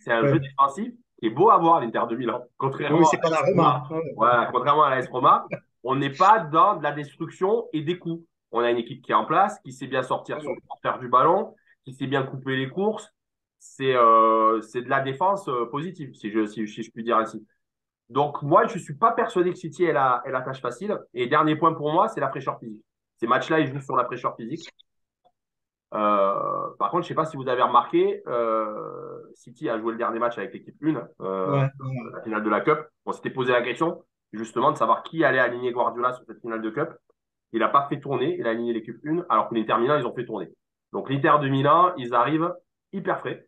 Speaker 1: C'est un jeu
Speaker 2: Ouais.
Speaker 1: défensif qui est beau à voir, l'Inter de Milan.
Speaker 2: Oui,
Speaker 1: Contrairement
Speaker 2: c'est
Speaker 1: à
Speaker 2: pas la
Speaker 1: l'AS
Speaker 2: Roma.
Speaker 1: Roma.
Speaker 2: Ouais.
Speaker 1: Voilà, contrairement à l'AS Roma, on n'est pas dans de la destruction et des coups. On a une équipe qui est en place, qui sait bien sortir sur le porteur du ballon, qui sait bien couper les courses. C'est de la défense positive, si je puis dire ainsi. Donc, moi, je ne suis pas persuadé que City ait la tâche facile. Et dernier point pour moi, c'est la fraîcheur physique. Ces matchs-là, ils jouent sur la fraîcheur physique. Par contre, je ne sais pas si vous avez remarqué, City a joué le dernier match avec l'équipe 1,
Speaker 2: Ouais.
Speaker 1: la finale de la Cup. On s'était posé la question, justement, de savoir qui allait aligner Guardiola sur cette finale de Cup. Il n'a pas fait tourner, il a aligné l'équipe 1, alors que l'Inter Milan, ils ont fait tourner. Donc, l'Inter de Milan, ils arrivent hyper frais.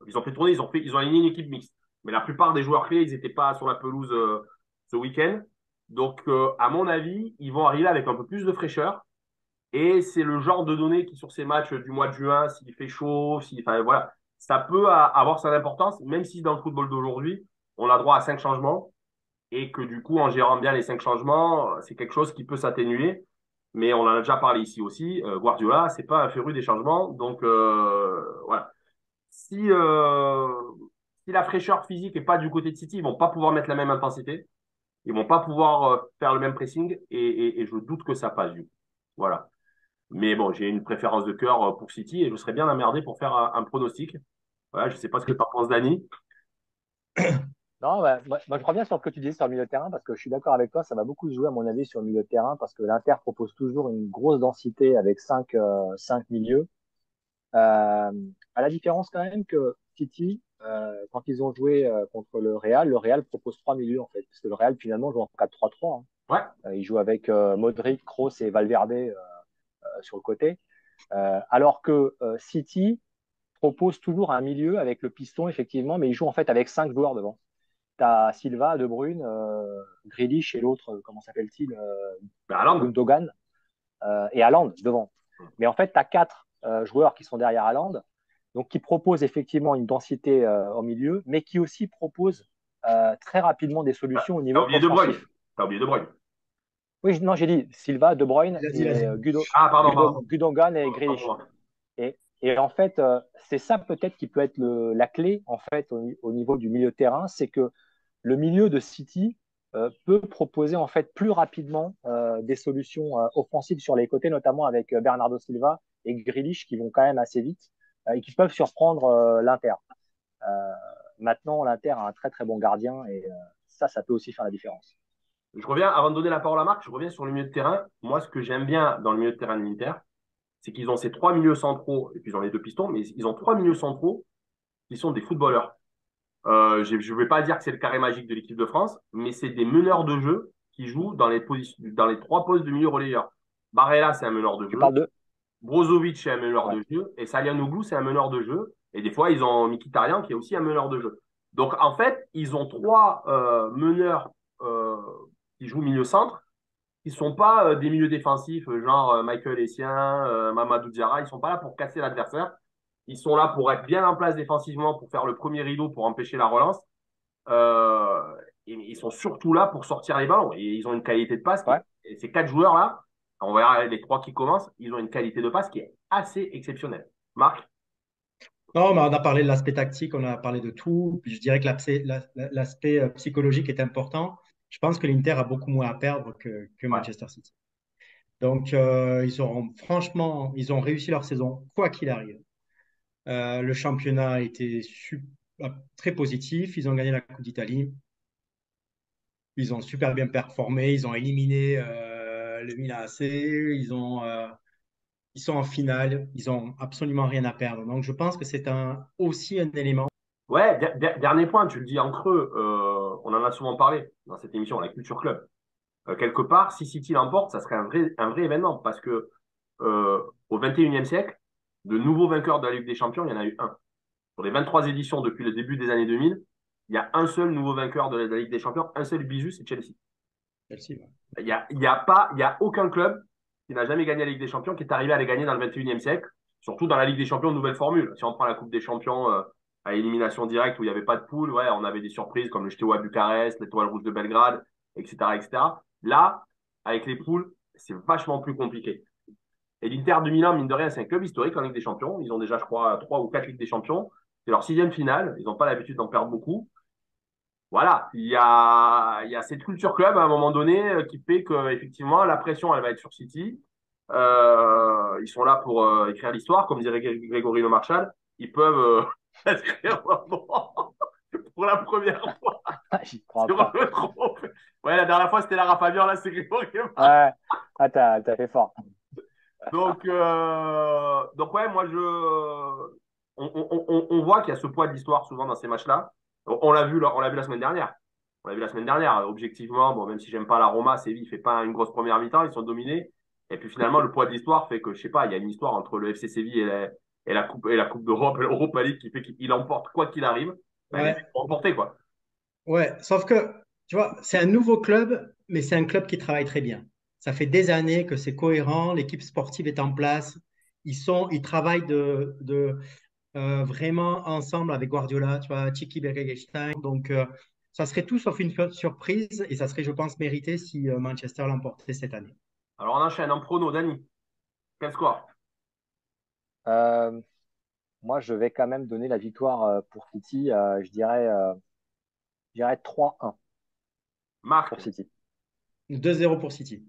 Speaker 1: Ils ont fait tourner, ils ont aligné une équipe mixte. Mais la plupart des joueurs clés, ils n'étaient pas sur la pelouse ce week-end. Donc, à mon avis, ils vont arriver avec un peu plus de fraîcheur. Et c'est le genre de données qui, sur ces matchs du mois de juin, s'il fait chaud, enfin, voilà, ça peut avoir son importance, même si dans le football d'aujourd'hui, on a droit à 5 changements. et que du coup, en gérant bien les 5 changements, c'est quelque chose qui peut s'atténuer. Mais on en a déjà parlé ici aussi. Guardiola, c'est pas un féru des changements. Donc voilà. Si, si la fraîcheur physique est pas du côté de City, ils vont pas pouvoir mettre la même intensité. Ils vont pas pouvoir faire le même pressing et je doute que ça passe du coup. Voilà. Mais bon, j'ai une préférence de cœur pour City et je serais bien emmerdé pour faire un pronostic. Voilà, je sais pas ce que tu en penses, Dani.
Speaker 3: Non, ouais, moi, je reviens sur ce que tu disais sur le milieu de terrain parce que je suis d'accord avec toi, ça va beaucoup se jouer à mon avis sur le milieu de terrain parce que l'Inter propose toujours une grosse densité avec cinq milieux. À la différence quand même que City, quand ils ont joué contre le Real propose trois milieux en fait, parce que le Real finalement joue en 4-3-3. Hein.
Speaker 1: Ouais.
Speaker 3: Il joue avec Modric, Kroos et Valverde sur le côté, alors que City propose toujours un milieu avec le piston effectivement, mais il joue en fait avec cinq joueurs devant. Tu as Silva, De Bruyne, Grealish et l'autre, comment s'appelle-t-il
Speaker 1: Ben, Haaland.
Speaker 3: Gundogan et Haaland devant. Mais en fait, tu as quatre joueurs qui sont derrière Haaland, donc qui proposent effectivement une densité au milieu, mais qui aussi proposent très rapidement des solutions au
Speaker 1: T'as
Speaker 3: niveau
Speaker 1: oublié De Bruyne.
Speaker 3: offensif.
Speaker 1: T'as oublié De Bruyne.
Speaker 3: Oui, non, j'ai dit Silva, De Bruyne
Speaker 2: Vas-y,
Speaker 3: et
Speaker 2: vas-y.
Speaker 1: Ah, pardon, pardon.
Speaker 3: Gundogan et
Speaker 1: Autant pour
Speaker 3: Grealish.
Speaker 1: moi.
Speaker 3: Et en fait, c'est ça peut-être qui peut être la clé en fait au niveau du milieu de terrain, c'est que le milieu de City peut proposer en fait plus rapidement des solutions offensives sur les côtés, notamment avec Bernardo Silva et Grealish qui vont quand même assez vite et qui peuvent surprendre l'Inter. Euh, Maintenant, l'Inter a un très très bon gardien et ça peut aussi faire la différence.
Speaker 1: Je reviens, avant de donner la parole à Marc, je reviens sur le milieu de terrain. Moi, ce que j'aime bien dans le milieu de terrain de l'Inter, c'est qu'ils ont ces 3 milieux centraux, et puis ils ont les 2 pistons, mais ils ont 3 milieux centraux qui sont des footballeurs. Je ne vais pas dire que c'est le carré magique de l'équipe de France, mais c'est des meneurs de jeu qui jouent dans les 3 postes de milieu relayeur. Barella, c'est un meneur de
Speaker 3: Tu
Speaker 1: jeu.
Speaker 3: parles de
Speaker 1: Brozovic, c'est un meneur
Speaker 3: ouais.
Speaker 1: de jeu. Et Salianoglou, c'est un meneur de jeu. Et des fois, ils ont Mkhitaryan, qui est aussi un meneur de jeu. Donc, en fait, ils ont 3 meneurs euh, qui jouent milieu-centre, qui ne sont pas des milieux défensifs, genre Michael Essien, Mamadou Diarra. Ils ne sont pas là pour casser l'adversaire. Ils sont là pour être bien en place défensivement, pour faire le premier rideau, pour empêcher la relance. Euh, et ils sont surtout là pour sortir les ballons. Et ils ont une qualité de passe
Speaker 3: Ouais.
Speaker 1: et ces 4 joueurs-là, on verra les 3 qui commencent, ils ont une qualité de passe qui est assez exceptionnelle. Marc?
Speaker 2: Non, mais on a parlé de l'aspect tactique, on a parlé de tout. Puis je dirais que l'aspect psychologique est important. Je pense que l'Inter a beaucoup moins à perdre que
Speaker 1: Ouais.
Speaker 2: Manchester City. Donc, franchement, ils ont réussi leur saison, quoi qu'il arrive. Le championnat a été très positif. Ils ont gagné la Coupe d'Italie. Ils ont super bien performé. Ils ont éliminé le Milan AC. Ils sont en finale. Ils ont absolument rien à perdre. Donc, je pense que c'est aussi un élément.
Speaker 1: Ouais, dernier point, tu le dis en creux, on en a souvent parlé dans cette émission, la Culture Club. Quelque part, si City l'emporte, ça serait un vrai événement parce que au 21e siècle, de nouveaux vainqueurs de la Ligue des Champions, il y en a eu un. Sur les 23 éditions depuis le début des années 2000, il y a un seul nouveau vainqueur de la Ligue des Champions, un seul bijou, c'est Chelsea.
Speaker 2: Chelsea, ouais.
Speaker 1: Il y a aucun club qui n'a jamais gagné la Ligue des Champions qui est arrivé à les gagner dans le 21e siècle, surtout dans la Ligue des Champions, nouvelle formule. Si on prend la Coupe des Champions à élimination directe où il n'y avait pas de poule, ouais, on avait des surprises comme le Steaua Bucarest, l'Étoile Rouge de Belgrade, etc., etc. Là, avec les poules, c'est vachement plus compliqué. Et l'Inter de Milan, mine de rien, c'est un club historique en Ligue des Champions. Ils ont déjà, je crois, 3 ou 4 Ligues des Champions. C'est leur 6e finale. Ils n'ont pas l'habitude d'en perdre beaucoup. Voilà, il y a cette culture club à un moment donné qui fait que effectivement la pression elle va être sur City. Ils sont là pour écrire l'histoire, comme dirait Grégory Le Marchal. Ils peuvent inscrire pour la première fois
Speaker 3: J'y crois
Speaker 1: sur
Speaker 3: pas.
Speaker 1: le trophée. Ouais, la dernière fois c'était Lara Fabian, là c'est Grégory Le Marchal.
Speaker 3: Ouais. Ah, t'as fait fort.
Speaker 1: Donc ouais, moi on voit qu'il y a ce poids de l'histoire souvent dans ces matchs-là. On l'a vu la semaine dernière. On l'a vu la semaine dernière. Objectivement, bon, même si j'aime pas la Roma, Séville fait pas une grosse première mi-temps, ils sont dominés. Et puis finalement, le poids de l'histoire fait que, je sais pas, il y a une histoire entre le FC Séville et la Coupe d'Europe et l'Europa League qui fait qu'il emporte quoi qu'il arrive. Ben, les mecs
Speaker 2: Ouais,
Speaker 1: vont emporter, quoi.
Speaker 2: ouais. Sauf que, tu vois, c'est un nouveau club, mais c'est un club qui travaille très bien. Ça fait des années que c'est cohérent, l'équipe sportive est en place. Ils travaillent vraiment ensemble avec Guardiola, tu vois, Txiki Begiristain. Donc, ça serait tout sauf une surprise et ça serait, je pense, mérité si Manchester l'emportait cette année.
Speaker 1: Alors, on enchaîne en prono, Dani. Quel score?
Speaker 3: Euh, Moi, je vais quand même donner la victoire pour City. Je dirais 3-1 pour
Speaker 1: Marc.
Speaker 3: City.
Speaker 2: 2-0 pour City.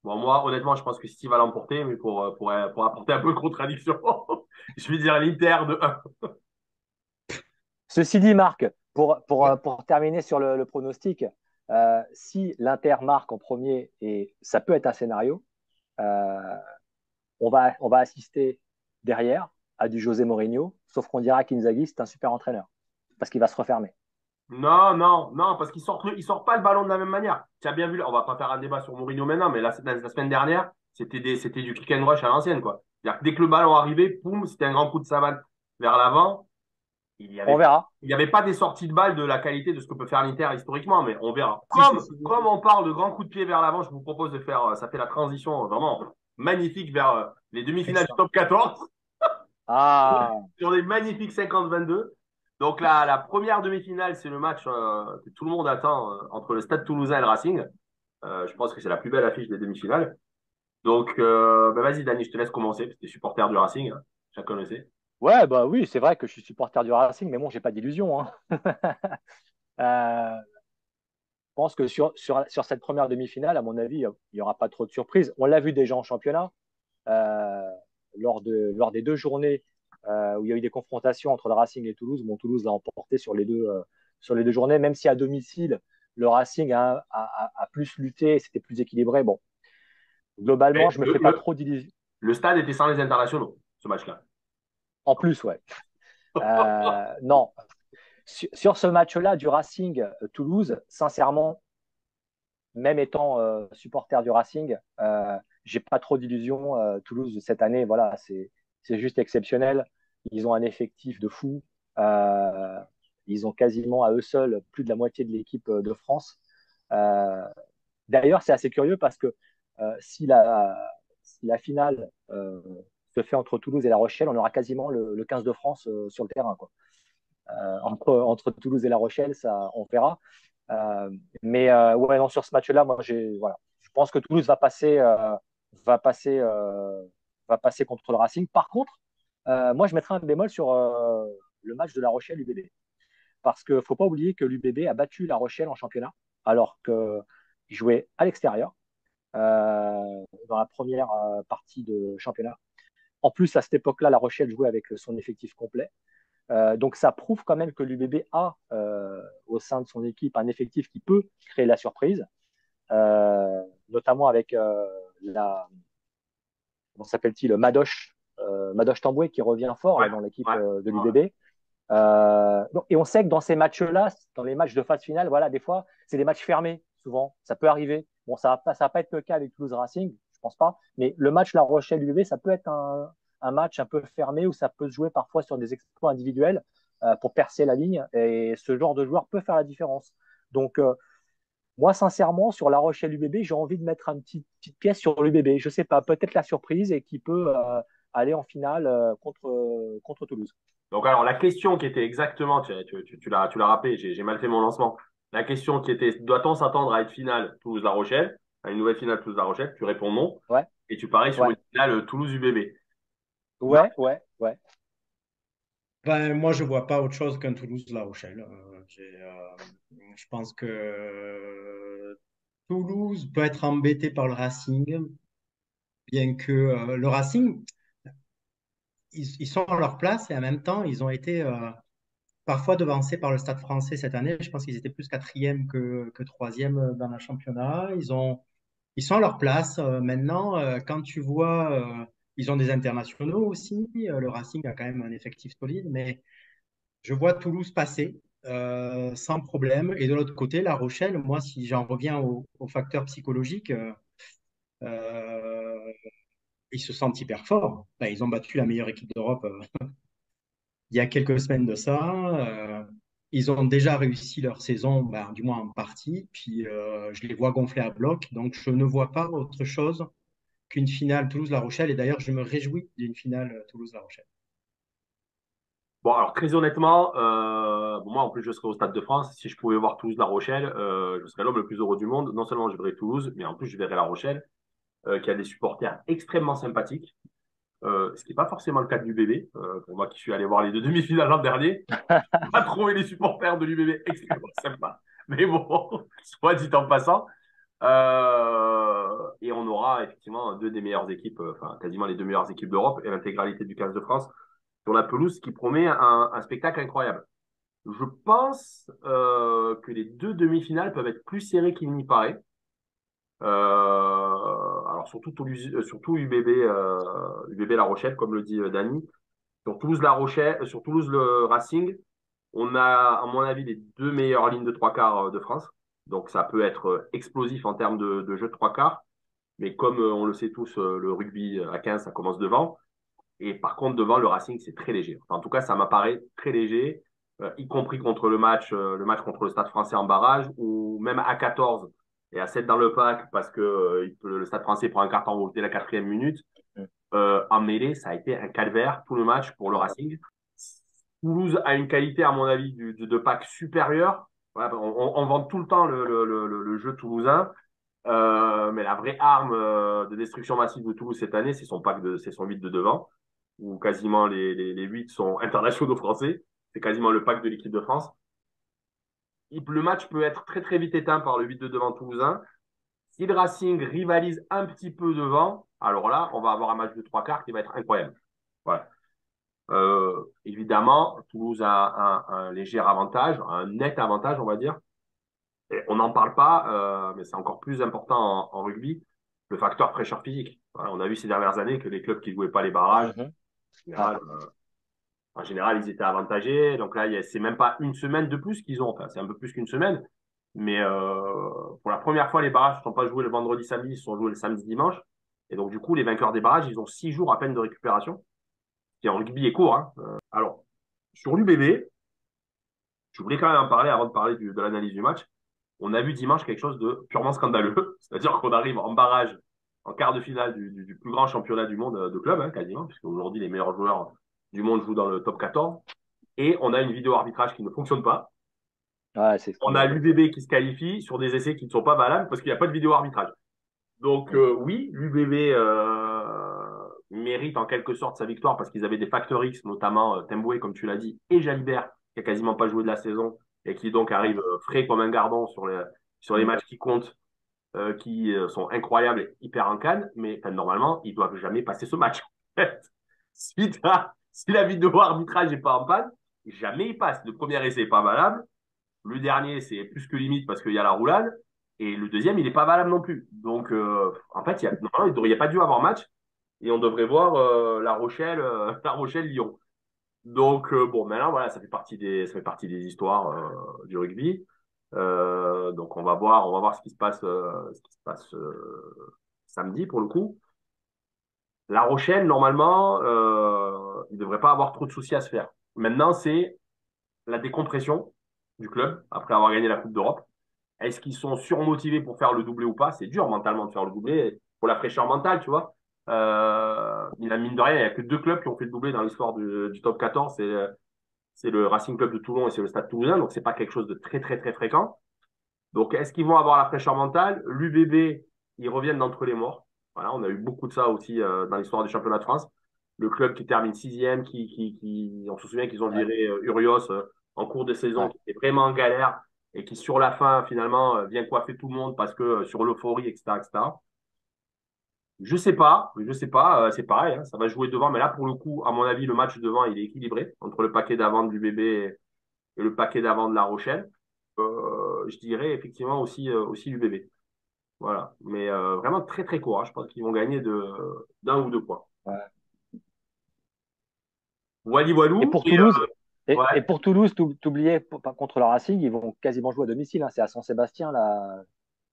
Speaker 1: Bon, moi, honnêtement, je pense que City va l'emporter, mais pour apporter un peu de contradiction, je vais dire l'Inter de 1.
Speaker 3: Ceci dit, Marc, pour terminer sur le pronostic, si l'Inter marque en premier, et ça peut être un scénario, euh, on va assister derrière à du José Mourinho, sauf qu'on dira qu'Inzaghi, c'est un super entraîneur, parce qu'il va se refermer.
Speaker 1: Non, non, non, parce il sort pas le ballon de la même manière. Tu as bien vu, on va pas faire un débat sur Mourinho maintenant, mais la semaine dernière, c'était du kick and rush à l'ancienne, quoi. C'est-à-dire que dès que le ballon arrivait, poum, c'était un grand coup de savate vers l'avant. Il y
Speaker 3: On
Speaker 1: avait,
Speaker 3: verra.
Speaker 1: il y avait pas des sorties de balles de la qualité de ce que peut faire l'Inter historiquement, mais on verra.
Speaker 2: Si, si, si.
Speaker 1: Comme on parle de grands coups de pied vers l'avant, je vous propose de faire, ça fait la transition vraiment magnifique vers les demi-finales du
Speaker 2: Excellent.
Speaker 1: top 14
Speaker 3: Ah,
Speaker 1: sur des magnifiques 50-22. Donc la première demi-finale, c'est le match que tout le monde attend entre le Stade Toulousain et le Racing. Je pense que c'est la plus belle affiche des demi-finales. Donc, ben vas-y, Dani, je te laisse commencer, parce que tu es supporter du Racing, hein, chacun le sait.
Speaker 3: ouais, bah oui, c'est vrai que je suis supporter du Racing, mais bon, j'ai pas d'illusion, hein. Je pense que sur cette première demi-finale, à mon avis, il n'y aura pas trop de surprises. On l'a vu déjà en championnat, euh, lors des deux journées où il y a eu des confrontations entre le Racing et Toulouse. Bon, Toulouse l'a emporté sur les deux journées, même si à domicile, le Racing a plus lutté, et c'était plus équilibré. Bon, globalement,
Speaker 1: Mais
Speaker 3: je me fais pas trop d'illusions.
Speaker 1: le stade était sans les internationaux, ce match-là.
Speaker 3: En plus, ouais. Non, sur ce match-là du Racing Toulouse, sincèrement, même étant supporter du Racing, j'ai pas trop d'illusions. Toulouse cette année, voilà, c'est juste exceptionnel. Ils ont un effectif de fou. Euh, Ils ont quasiment à eux seuls plus de la moitié de l'équipe de France. Euh, D'ailleurs, c'est assez curieux parce que si la finale se fait entre Toulouse et La Rochelle, on aura quasiment le 15 de France sur le terrain, quoi. Entre Toulouse et La Rochelle, ça, on verra. Euh, ouais, non, sur ce match-là, moi, voilà, je pense que Toulouse va passer, euh, va passer contre le Racing. Par contre, moi, je mettrai un bémol sur le match de La Rochelle-UBB. Parce qu'il ne faut pas oublier que l'UBB a battu La Rochelle en championnat, alors qu'ils jouaient à l'extérieur dans la première partie de championnat. En plus, à cette époque-là, La Rochelle jouait avec son effectif complet. Donc ça prouve quand même que l'UBB a au sein de son équipe un effectif qui peut créer la surprise, notamment avec comment s'appelle-t-il, Madoche Tamboué qui revient fort
Speaker 1: Ouais,
Speaker 3: là, dans l'équipe
Speaker 1: ouais,
Speaker 3: de
Speaker 1: ouais.
Speaker 3: l'UBB. Et on sait que dans ces matchs-là, dans les matchs de phase finale, voilà, des fois, c'est des matchs fermés, souvent. Ça peut arriver. Bon, ça va pas être le cas avec Toulouse Racing, je pense pas. Mais le match La Rochelle-UBB, ça peut être un match un peu fermé où ça peut se jouer parfois sur des exploits individuels pour percer la ligne. Et ce genre de joueur peut faire la différence. Donc, moi, sincèrement, sur La Rochelle-UBB, j'ai envie de mettre une petite pièce sur l'UBB. Je sais pas, peut-être la surprise et qui peut aller en finale contre Toulouse.
Speaker 1: Donc, alors, la question qui était exactement, tu l'as rappelé, j'ai mal fait mon lancement. La question qui était, doit-on s'attendre à être finale Toulouse-La Rochelle, à une nouvelle finale Toulouse-La Rochelle? Tu réponds non.
Speaker 3: Ouais,
Speaker 1: Et tu paries sur
Speaker 3: ouais,
Speaker 1: une finale Toulouse-UBB.
Speaker 3: ouais, ouais, ouais.
Speaker 2: Ben, moi, je vois pas autre chose qu'un Toulouse-La Rochelle. Je pense que Toulouse peut être embêté par le Racing, bien que le Racing, ils sont à leur place et en même temps, ils ont été parfois devancés par le Stade français cette année. Je pense qu'ils étaient plus quatrième que troisième dans le championnat. Ils sont à leur place. Maintenant, quand tu vois, ils ont des internationaux aussi. Le Racing a quand même un effectif solide, mais je vois Toulouse passer sans problème. Et de l'autre côté, La Rochelle, moi, si j'en reviens au facteur psychologique, euh, ils se sentent hyper forts. Ben, ils ont battu la meilleure équipe d'Europe il y a quelques semaines de ça. Ils ont déjà réussi leur saison, ben, du moins en partie. Puis je les vois gonfler à bloc. Donc je ne vois pas autre chose qu'une finale Toulouse-La Rochelle. Et d'ailleurs, je me réjouis d'une finale Toulouse-La Rochelle.
Speaker 1: Bon, alors très honnêtement, bon, moi en plus je serais au Stade de France. Si je pouvais voir Toulouse-La Rochelle, je serais l'homme le plus heureux du monde. Non seulement je verrais Toulouse, mais en plus je verrais La Rochelle, qui a des supporters extrêmement sympathiques. Ce qui n'est pas forcément le cas de l'UBB. Pour moi qui suis allé voir les deux demi-finales l'an dernier, j'ai pas trouvé les supporters de l'UBB extrêmement sympas. Mais bon, soit dit en passant. Et on aura effectivement deux des meilleures équipes, enfin quasiment les deux meilleures équipes d'Europe et l'intégralité du 15 de France sur la pelouse qui promet un spectacle incroyable. Je pense que les deux demi-finales peuvent être plus serrées qu'il n'y paraît. Alors surtout, surtout UBB, UBB La Rochelle, comme le dit Dany. Sur Toulouse La Rochelle, sur Toulouse le Racing, on a, à mon avis, les deux meilleures lignes de trois quarts de France. Donc ça peut être explosif en termes de jeu de trois quarts. Mais comme on le sait tous, le rugby à 15, ça commence devant. Et par contre, devant, le Racing, c'est très léger. Enfin, en tout cas, ça m'apparaît très léger, y compris contre le match contre le Stade français en barrage, ou même à 14 et à 7 dans le pack, parce que le Stade français prend un carton rouge dès la 4e minute. En mêlée, ça a été un calvaire tout le match pour le Racing. Toulouse a une qualité, à mon avis, de pack supérieure. Voilà, on vend tout le temps le jeu toulousain. Mais la vraie arme de destruction massive de Toulouse cette année, c'est son 8 de devant, où quasiment les 8 sont internationaux français. C'est quasiment le pack de l'équipe de France. Le match peut être très très vite éteint par le 8 de devant toulousain. Si le Racing rivalise un petit peu devant, alors là, on va avoir un match de trois quarts qui va être incroyable. Voilà. Évidemment, Toulouse a un léger avantage, un net avantage, on va dire. Et on n'en parle pas, mais c'est encore plus important en rugby, le facteur fraîcheur physique. Voilà, on a vu ces dernières années que les clubs qui ne jouaient pas les barrages,
Speaker 3: Mhm.
Speaker 1: en général, ils étaient avantagés. Donc là, c'est même pas une semaine de plus qu'ils ont. Enfin, c'est un peu plus qu'une semaine. Mais pour la première fois, les barrages ne sont pas joués le vendredi, samedi, ils sont joués le samedi, dimanche. Et donc, du coup, les vainqueurs des barrages, ils ont 6 jours à peine de récupération, qui en rugby est court. Hein. Alors, sur l'UBB, je voulais quand même en parler avant de parler de l'analyse du match. On a vu dimanche quelque chose de purement scandaleux. C'est-à-dire qu'on arrive en barrage, en quart de finale du plus grand championnat du monde de club, hein, quasiment, puisque aujourd'hui, les meilleurs joueurs du monde jouent dans le top 14. Et on a une vidéo arbitrage qui ne fonctionne pas.
Speaker 3: Ouais, c'est
Speaker 1: On a
Speaker 3: scandaleux.
Speaker 1: l'UBB qui se qualifie sur des essais qui ne sont pas valables parce qu'il n'y a pas de vidéo arbitrage. Donc
Speaker 3: Mhm.
Speaker 1: oui, l'UBB mérite en quelque sorte sa victoire parce qu'ils avaient des facteurs X, notamment Temboué, comme tu l'as dit, et Jalibert, qui a quasiment pas joué de la saison et qui donc arrive frais comme un gardon sur les
Speaker 3: Mhm.
Speaker 1: matchs qui comptent, qui sont incroyables et hyper en canne, mais enfin, normalement, ils doivent jamais passer ce match. Si la vidéo arbitrage n'est pas en panne, jamais il passe. Le premier essai n'est pas valable. Le dernier, c'est plus que limite parce qu'il y a la roulade. Et le deuxième, il n'est pas valable non plus. Donc, en fait, normalement, il n'y a pas dû avoir match. Et on devrait voir La Rochelle, La Rochelle-Lyon. Donc, bon, maintenant, voilà, ça fait partie des histoires du rugby. Donc, on va voir ce qui se passe samedi pour le coup. La Rochelle, normalement, il ne devrait pas avoir trop de soucis à se faire. Maintenant, c'est la décompression du club après avoir gagné la Coupe d'Europe. Est-ce qu'ils sont surmotivés pour faire le doublé ou pas? C'est dur mentalement de faire le doublé pour la fraîcheur mentale, tu vois. Il a mine de rien, il n'y a que deux clubs qui ont fait le doublé dans l'histoire du top 14. C'est le Racing Club de Toulon et c'est le Stade Toulousain. Donc, c'est pas quelque chose de très, très, très fréquent. Donc, est-ce qu'ils vont avoir la fraîcheur mentale? L'UBB, ils reviennent d'entre les morts. Voilà, on a eu beaucoup de ça aussi dans l'histoire du championnat de France. Le club qui termine sixième, on se souvient qu'ils ont
Speaker 3: Ouais,
Speaker 1: viré Urios en cours de saison,
Speaker 3: ouais.
Speaker 1: qui était vraiment en galère et qui, sur la fin, finalement, vient coiffer tout le monde parce que sur l'euphorie, etc., etc. Je sais pas, c'est pareil, hein, ça va jouer devant, mais là, pour le coup, à mon avis, le match devant, il est équilibré entre le paquet d'avant du bébé et le paquet d'avant de La Rochelle. Je dirais effectivement aussi du bébé. Voilà. Mais vraiment très très court, hein. Je pense qu'ils vont gagner d'un ou deux points.
Speaker 3: Ouais.
Speaker 1: Wally
Speaker 3: Et
Speaker 1: Walou.
Speaker 3: pour Toulouse,
Speaker 1: Ouais.
Speaker 3: et pour Toulouse, t'oubliais, contre le Racing, ils vont quasiment jouer à domicile, hein. C'est à San-Sébastien, la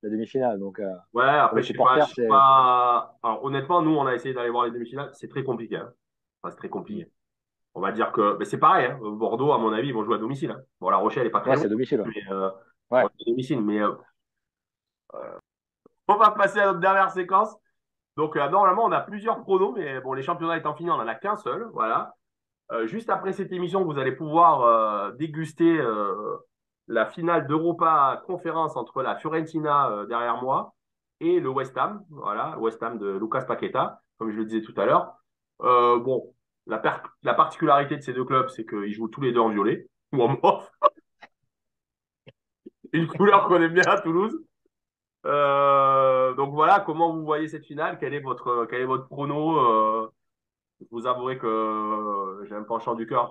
Speaker 3: demi-finale. Donc,
Speaker 1: Ouais,
Speaker 3: pour les
Speaker 1: après, je
Speaker 3: supporters,
Speaker 1: sais
Speaker 3: c'est.
Speaker 1: pas. Alors, honnêtement, nous, on a essayé d'aller voir les demi-finales. C'est très compliqué, hein. Enfin, c'est très
Speaker 3: Mm.
Speaker 1: compliqué. On va dire que mais c'est pareil, hein. Bordeaux, à mon avis, ils vont jouer à domicile, hein. Bon, La Rochelle est pas très
Speaker 3: Ouais,
Speaker 1: loin,
Speaker 3: c'est à domicile. Ouais.
Speaker 1: mais on
Speaker 3: Ouais.
Speaker 1: va à domicile. Mais on va passer à notre dernière séquence. Donc, normalement, on a plusieurs pronos, mais bon, les championnats étant finis, on en a qu'un seul. Voilà. Juste après cette émission, vous allez pouvoir déguster la finale d'Europa Conférence entre la Fiorentina derrière moi et le West Ham. Voilà, West Ham de Lucas Paqueta, comme je le disais tout à l'heure. Bon, la particularité de ces deux clubs, c'est qu'ils jouent tous les deux en violet ou en mauve, une couleur qu'on aime bien à Toulouse. Donc voilà, comment vous voyez cette finale? Quel est votre prono? Je vous avouerai que j'ai un penchant du cœur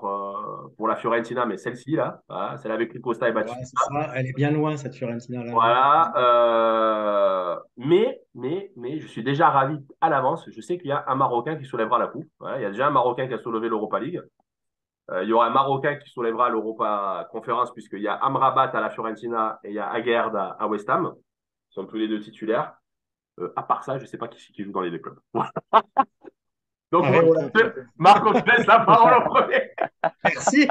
Speaker 1: pour la Fiorentina, mais celle-ci, là, voilà, celle avec Ricosta et
Speaker 2: Ouais, c'est
Speaker 1: Batista.
Speaker 2: ça. Elle est bien loin, cette Fiorentina-là.
Speaker 1: Voilà. Mais, je suis déjà ravi à l'avance. Je sais qu'il y a un Marocain qui soulèvera la coupe. Voilà, il y a déjà un Marocain qui a soulevé l'Europa League. Il y aura un Marocain qui soulèvera l'Europa Conférence, puisqu'il y a Amrabat à la Fiorentina et il y a Aguerd à West Ham. Ils sont tous les deux titulaires. À part ça, je ne sais pas qui joue dans les deux clubs. Donc,
Speaker 2: Areola.
Speaker 1: Marc, on te laisse la parole en premier.
Speaker 2: Merci.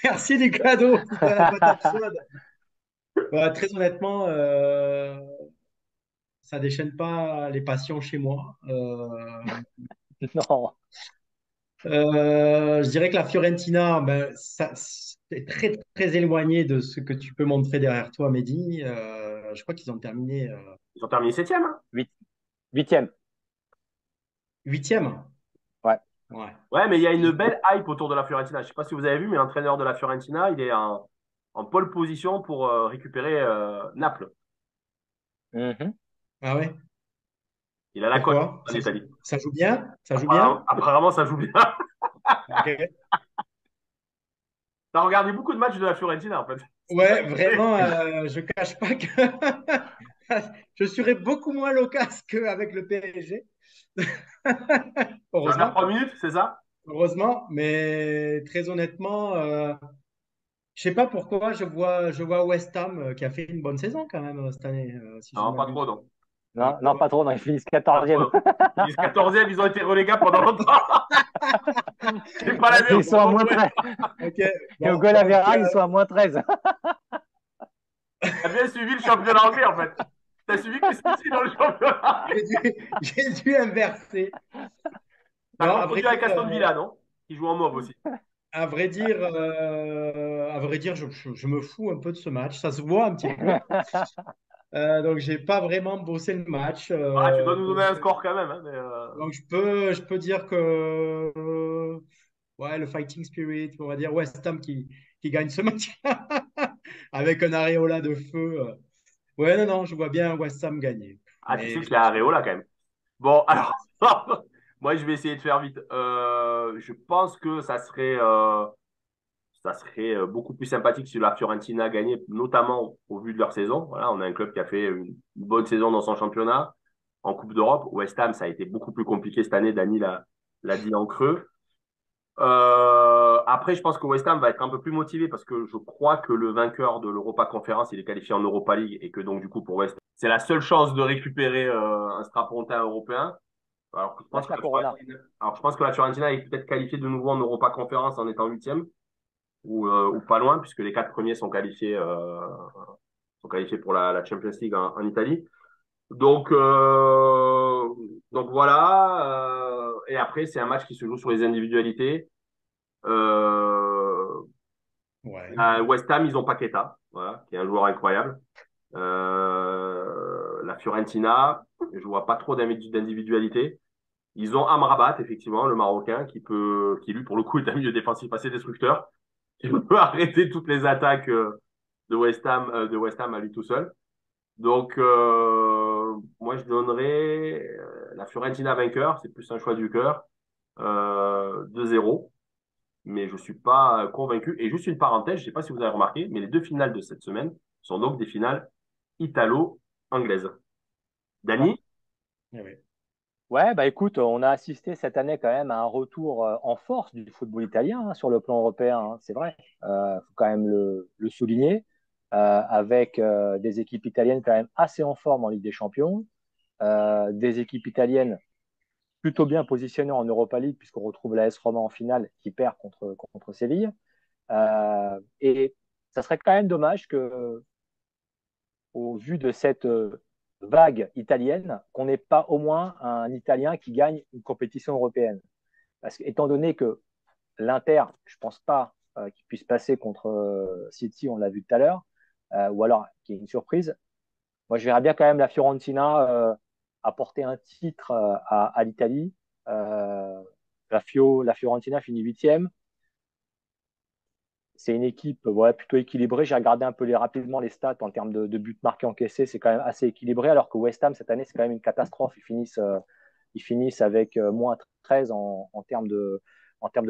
Speaker 2: Merci du cadeau. C'était la patate chaude. Bah, très honnêtement, ça déchaîne pas les passions chez moi.
Speaker 3: Non.
Speaker 2: Je dirais que la Fiorentina, ben, ça, c'est très, très éloigné de ce que tu peux montrer derrière toi, Mehdi. Je crois qu'ils ont terminé
Speaker 1: Ils ont terminé septième. Hein.
Speaker 3: Huitième.
Speaker 2: huitième.
Speaker 3: Ouais.
Speaker 2: Ouais.
Speaker 1: Ouais, mais il y a une belle hype autour de la Fiorentina. Je ne sais pas si vous avez vu, mais l'entraîneur de la Fiorentina, il est en pole position pour récupérer Naples.
Speaker 3: Mhm.
Speaker 2: Ah ouais?
Speaker 1: Il a la cote
Speaker 2: Pourquoi?
Speaker 1: en Italie.
Speaker 2: Ça joue bien? Ça joue
Speaker 1: Apparemment,
Speaker 2: bien?
Speaker 1: apparemment, ça joue bien.
Speaker 2: Ok.
Speaker 1: T'as regardé beaucoup de matchs de la Fiorentina, en fait.
Speaker 2: Ouais, vraiment, je cache pas que je serais beaucoup moins loquace qu'avec le PSG.
Speaker 1: Tu vas faire
Speaker 2: Heureusement,
Speaker 1: 3 minutes, c'est ça?
Speaker 2: heureusement, mais très honnêtement, je sais pas pourquoi je vois West Ham qui a fait une bonne saison quand même cette année, si je ne
Speaker 1: Non, pas
Speaker 2: m'abuse.
Speaker 1: trop, non.
Speaker 2: Ouais,
Speaker 3: Non, non,
Speaker 2: ouais.
Speaker 3: pas trop. Non, ils finissent
Speaker 1: Pas trop,
Speaker 3: 14e.
Speaker 1: non. Ils disent 14e, ils ont été relégables pendant longtemps. C'est pas la
Speaker 3: Ils
Speaker 1: meilleure
Speaker 3: sont à
Speaker 1: saison de
Speaker 3: moins
Speaker 1: l'Ouest.
Speaker 3: 13.
Speaker 2: Ok,
Speaker 3: Et au
Speaker 2: bon,
Speaker 3: goal
Speaker 2: donc
Speaker 3: average, ils sont à moins 13.
Speaker 1: T'as bien suivi le championnat anglais, en fait. T'as suivi que City dans le championnat.
Speaker 2: j'ai dû inverser.
Speaker 1: T'as
Speaker 2: Non,
Speaker 1: confondu avec Aston Villa, non? Qui joue en mauve aussi.
Speaker 2: à vrai dire, je me fous un peu de ce match. Ça se voit un petit peu. Donc, j'ai pas vraiment bossé le match.
Speaker 1: Ah, tu dois nous donner un score quand même. Hein, mais,
Speaker 2: Donc, je peux dire que ouais, le fighting spirit, on va dire West Ham qui gagne ce match avec un aréola de feu. Ouais, non, non, je vois bien West Ham gagner.
Speaker 1: Ah, tu sais
Speaker 2: Mais
Speaker 1: qu'il y a Areola quand même. Bon, alors, moi, je vais essayer de faire vite. Je pense que ça serait beaucoup plus sympathique si la Fiorentina gagnait, notamment au vu de leur saison. Voilà, on a un club qui a fait une bonne saison dans son championnat. En Coupe d'Europe, West Ham, ça a été beaucoup plus compliqué cette année. Dany l'a dit en creux. Après, je pense que West Ham va être un peu plus motivé parce que je crois que le vainqueur de l'Europa Conference, il est qualifié en Europa League et que donc, du coup, pour West Ham, c'est la seule chance de récupérer un strapontin européen. Alors, je pense
Speaker 3: Lâche
Speaker 1: que
Speaker 3: la Corona.
Speaker 1: la Fiorentina est peut-être qualifiée de nouveau en Europa Conference en étant huitième ou pas loin, puisque les quatre premiers sont qualifiés pour la Champions League en Italie. Donc, euh, donc voilà. Et après, c'est un match qui se joue sur les individualités. Euh,
Speaker 2: ouais,
Speaker 1: à West Ham, ils ont Paqueta, voilà, qui est un joueur incroyable. La Fiorentina, je vois pas trop d'individualité. Ils ont Amrabat, effectivement, le Marocain, qui lui, pour le coup, est un milieu défensif assez destructeur, qui peut arrêter toutes les attaques de West Ham à lui tout seul. Donc, moi, je donnerais la Fiorentina vainqueur, c'est plus un choix du cœur, 2-0, mais je suis pas convaincu. Et juste une parenthèse, je sais pas si vous avez remarqué, mais les deux finales de cette semaine sont donc des finales italo-anglaises.
Speaker 3: Ouais.
Speaker 1: Dany,
Speaker 2: ouais.
Speaker 3: Ouais, bah écoute, on a assisté cette année quand même à un retour en force du football italien hein, sur le plan européen, hein, c'est vrai. Faut quand même le souligner, avec des équipes italiennes quand même assez en forme en Ligue des Champions, des équipes italiennes plutôt bien positionnées en Europa League puisqu'on retrouve l'AS Roma en finale qui perd contre Séville. Et ça serait quand même dommage que au vu de cette vague italienne, qu'on n'ait pas au moins un Italien qui gagne une compétition européenne. Parce que, étant donné que l'Inter, je ne pense pas qu'il puisse passer contre City, on l'a vu tout à l'heure, ou alors qu'il y ait une surprise. Moi, je verrais bien quand même la Fiorentina apporter un titre à l'Italie. La Fiorentina finit 8e. C'est une équipe plutôt équilibrée. J'ai regardé un peu rapidement les stats en termes de buts marqués encaissés. C'est quand même assez équilibré, alors que West Ham, cette année, c'est quand même une catastrophe. Ils finissent avec moins 13 en termes de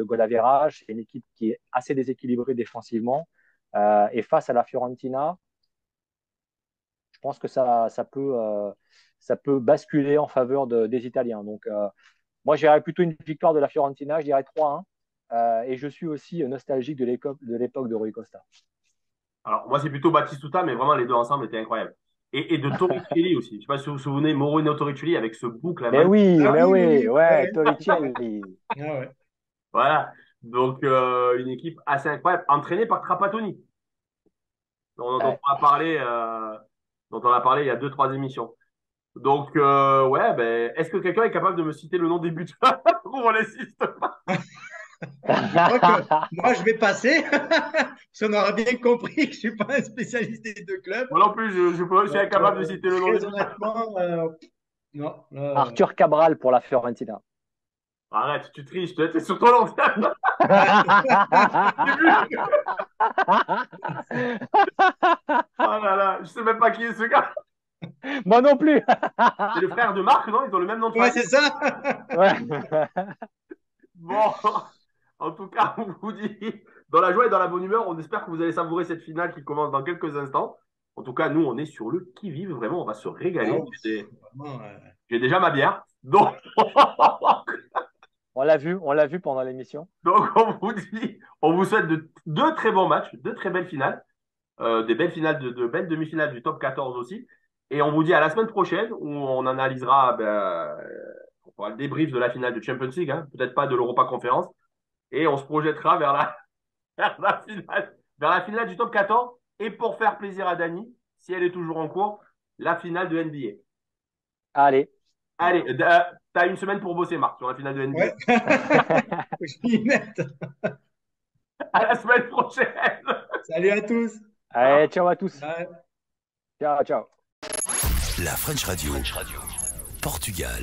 Speaker 3: goal average. C'est une équipe qui est assez déséquilibrée défensivement. Et face à la Fiorentina, je pense que ça peut basculer en faveur des Italiens. Donc, moi, je dirais plutôt une victoire de la Fiorentina, je dirais 3-1. Et je suis aussi nostalgique de l'époque de Rui Costa.
Speaker 1: Alors, moi, c'est plutôt Batistuta, mais vraiment, les deux ensemble étaient incroyables. Et de Torricelli aussi. Je ne sais pas si vous vous souvenez, Moreno Torricelli avec ce boucle à
Speaker 3: Mais
Speaker 1: main.
Speaker 3: oui,
Speaker 2: Ah
Speaker 3: mais
Speaker 2: oui, oui,
Speaker 3: oui,
Speaker 2: oui,
Speaker 3: ouais,
Speaker 2: ouais.
Speaker 3: Torricelli.
Speaker 2: Ah ouais.
Speaker 1: Voilà. Donc, une équipe assez incroyable, entraînée par Trapattoni, dont
Speaker 3: Ouais.
Speaker 1: on a parlé, il y a 2, 3 émissions. Donc, ouais, ben, est-ce que quelqu'un est capable de me citer le nom des buteurs ou on n'insiste pas?
Speaker 2: Je crois que moi, je vais passer. Parce qu'on aura bien compris que je ne suis pas un spécialiste des deux clubs.
Speaker 1: Moi non plus, je suis
Speaker 2: Donc,
Speaker 1: incapable de citer le nom des
Speaker 2: très
Speaker 1: buteurs.
Speaker 2: honnêtement, non. Là,
Speaker 3: Arthur Cabral pour la Fiorentina.
Speaker 1: Arrête, tu triches, tu es sur ton lanceur. J'ai vu. Oh là là, je sais même pas qui est ce gars.
Speaker 3: Moi non plus.
Speaker 1: C'est le frère de Marc, non? Ils ont le même nom de
Speaker 2: ouais,
Speaker 1: famille.
Speaker 2: c'est ça.
Speaker 3: Ouais.
Speaker 1: Bon, en tout cas, on vous dit, dans la joie et dans la bonne humeur, on espère que vous allez savourer cette finale qui commence dans quelques instants. En tout cas, nous, on est sur le qui-vive, vraiment, on va se
Speaker 2: Ah
Speaker 1: régaler.
Speaker 2: oui, vraiment,
Speaker 1: J'ai déjà ma bière. Donc,
Speaker 3: On l'a vu pendant l'émission.
Speaker 1: donc, on vous dit, on vous souhaite deux très bons matchs, deux très belles finales, des belles finales, de belles demi-finales du top 14 aussi. Et on vous dit à la semaine prochaine où on analysera, on fera le débrief de la finale de Champions League, hein, peut-être pas de l'Europa Conférence. Et on se projettera vers la finale du top 14. Et pour faire plaisir à Dani, si elle est toujours en cours, la finale de NBA.
Speaker 3: Allez.
Speaker 1: Allez, t'as une semaine pour bosser, Marc, sur la finale de NBA.
Speaker 2: ouais. Faut que je m'y mette.
Speaker 1: À la semaine prochaine.
Speaker 2: Salut à tous.
Speaker 3: Allez, ciao à tous.
Speaker 2: Bye.
Speaker 3: Ciao, ciao.
Speaker 4: La French Radio. Portugal.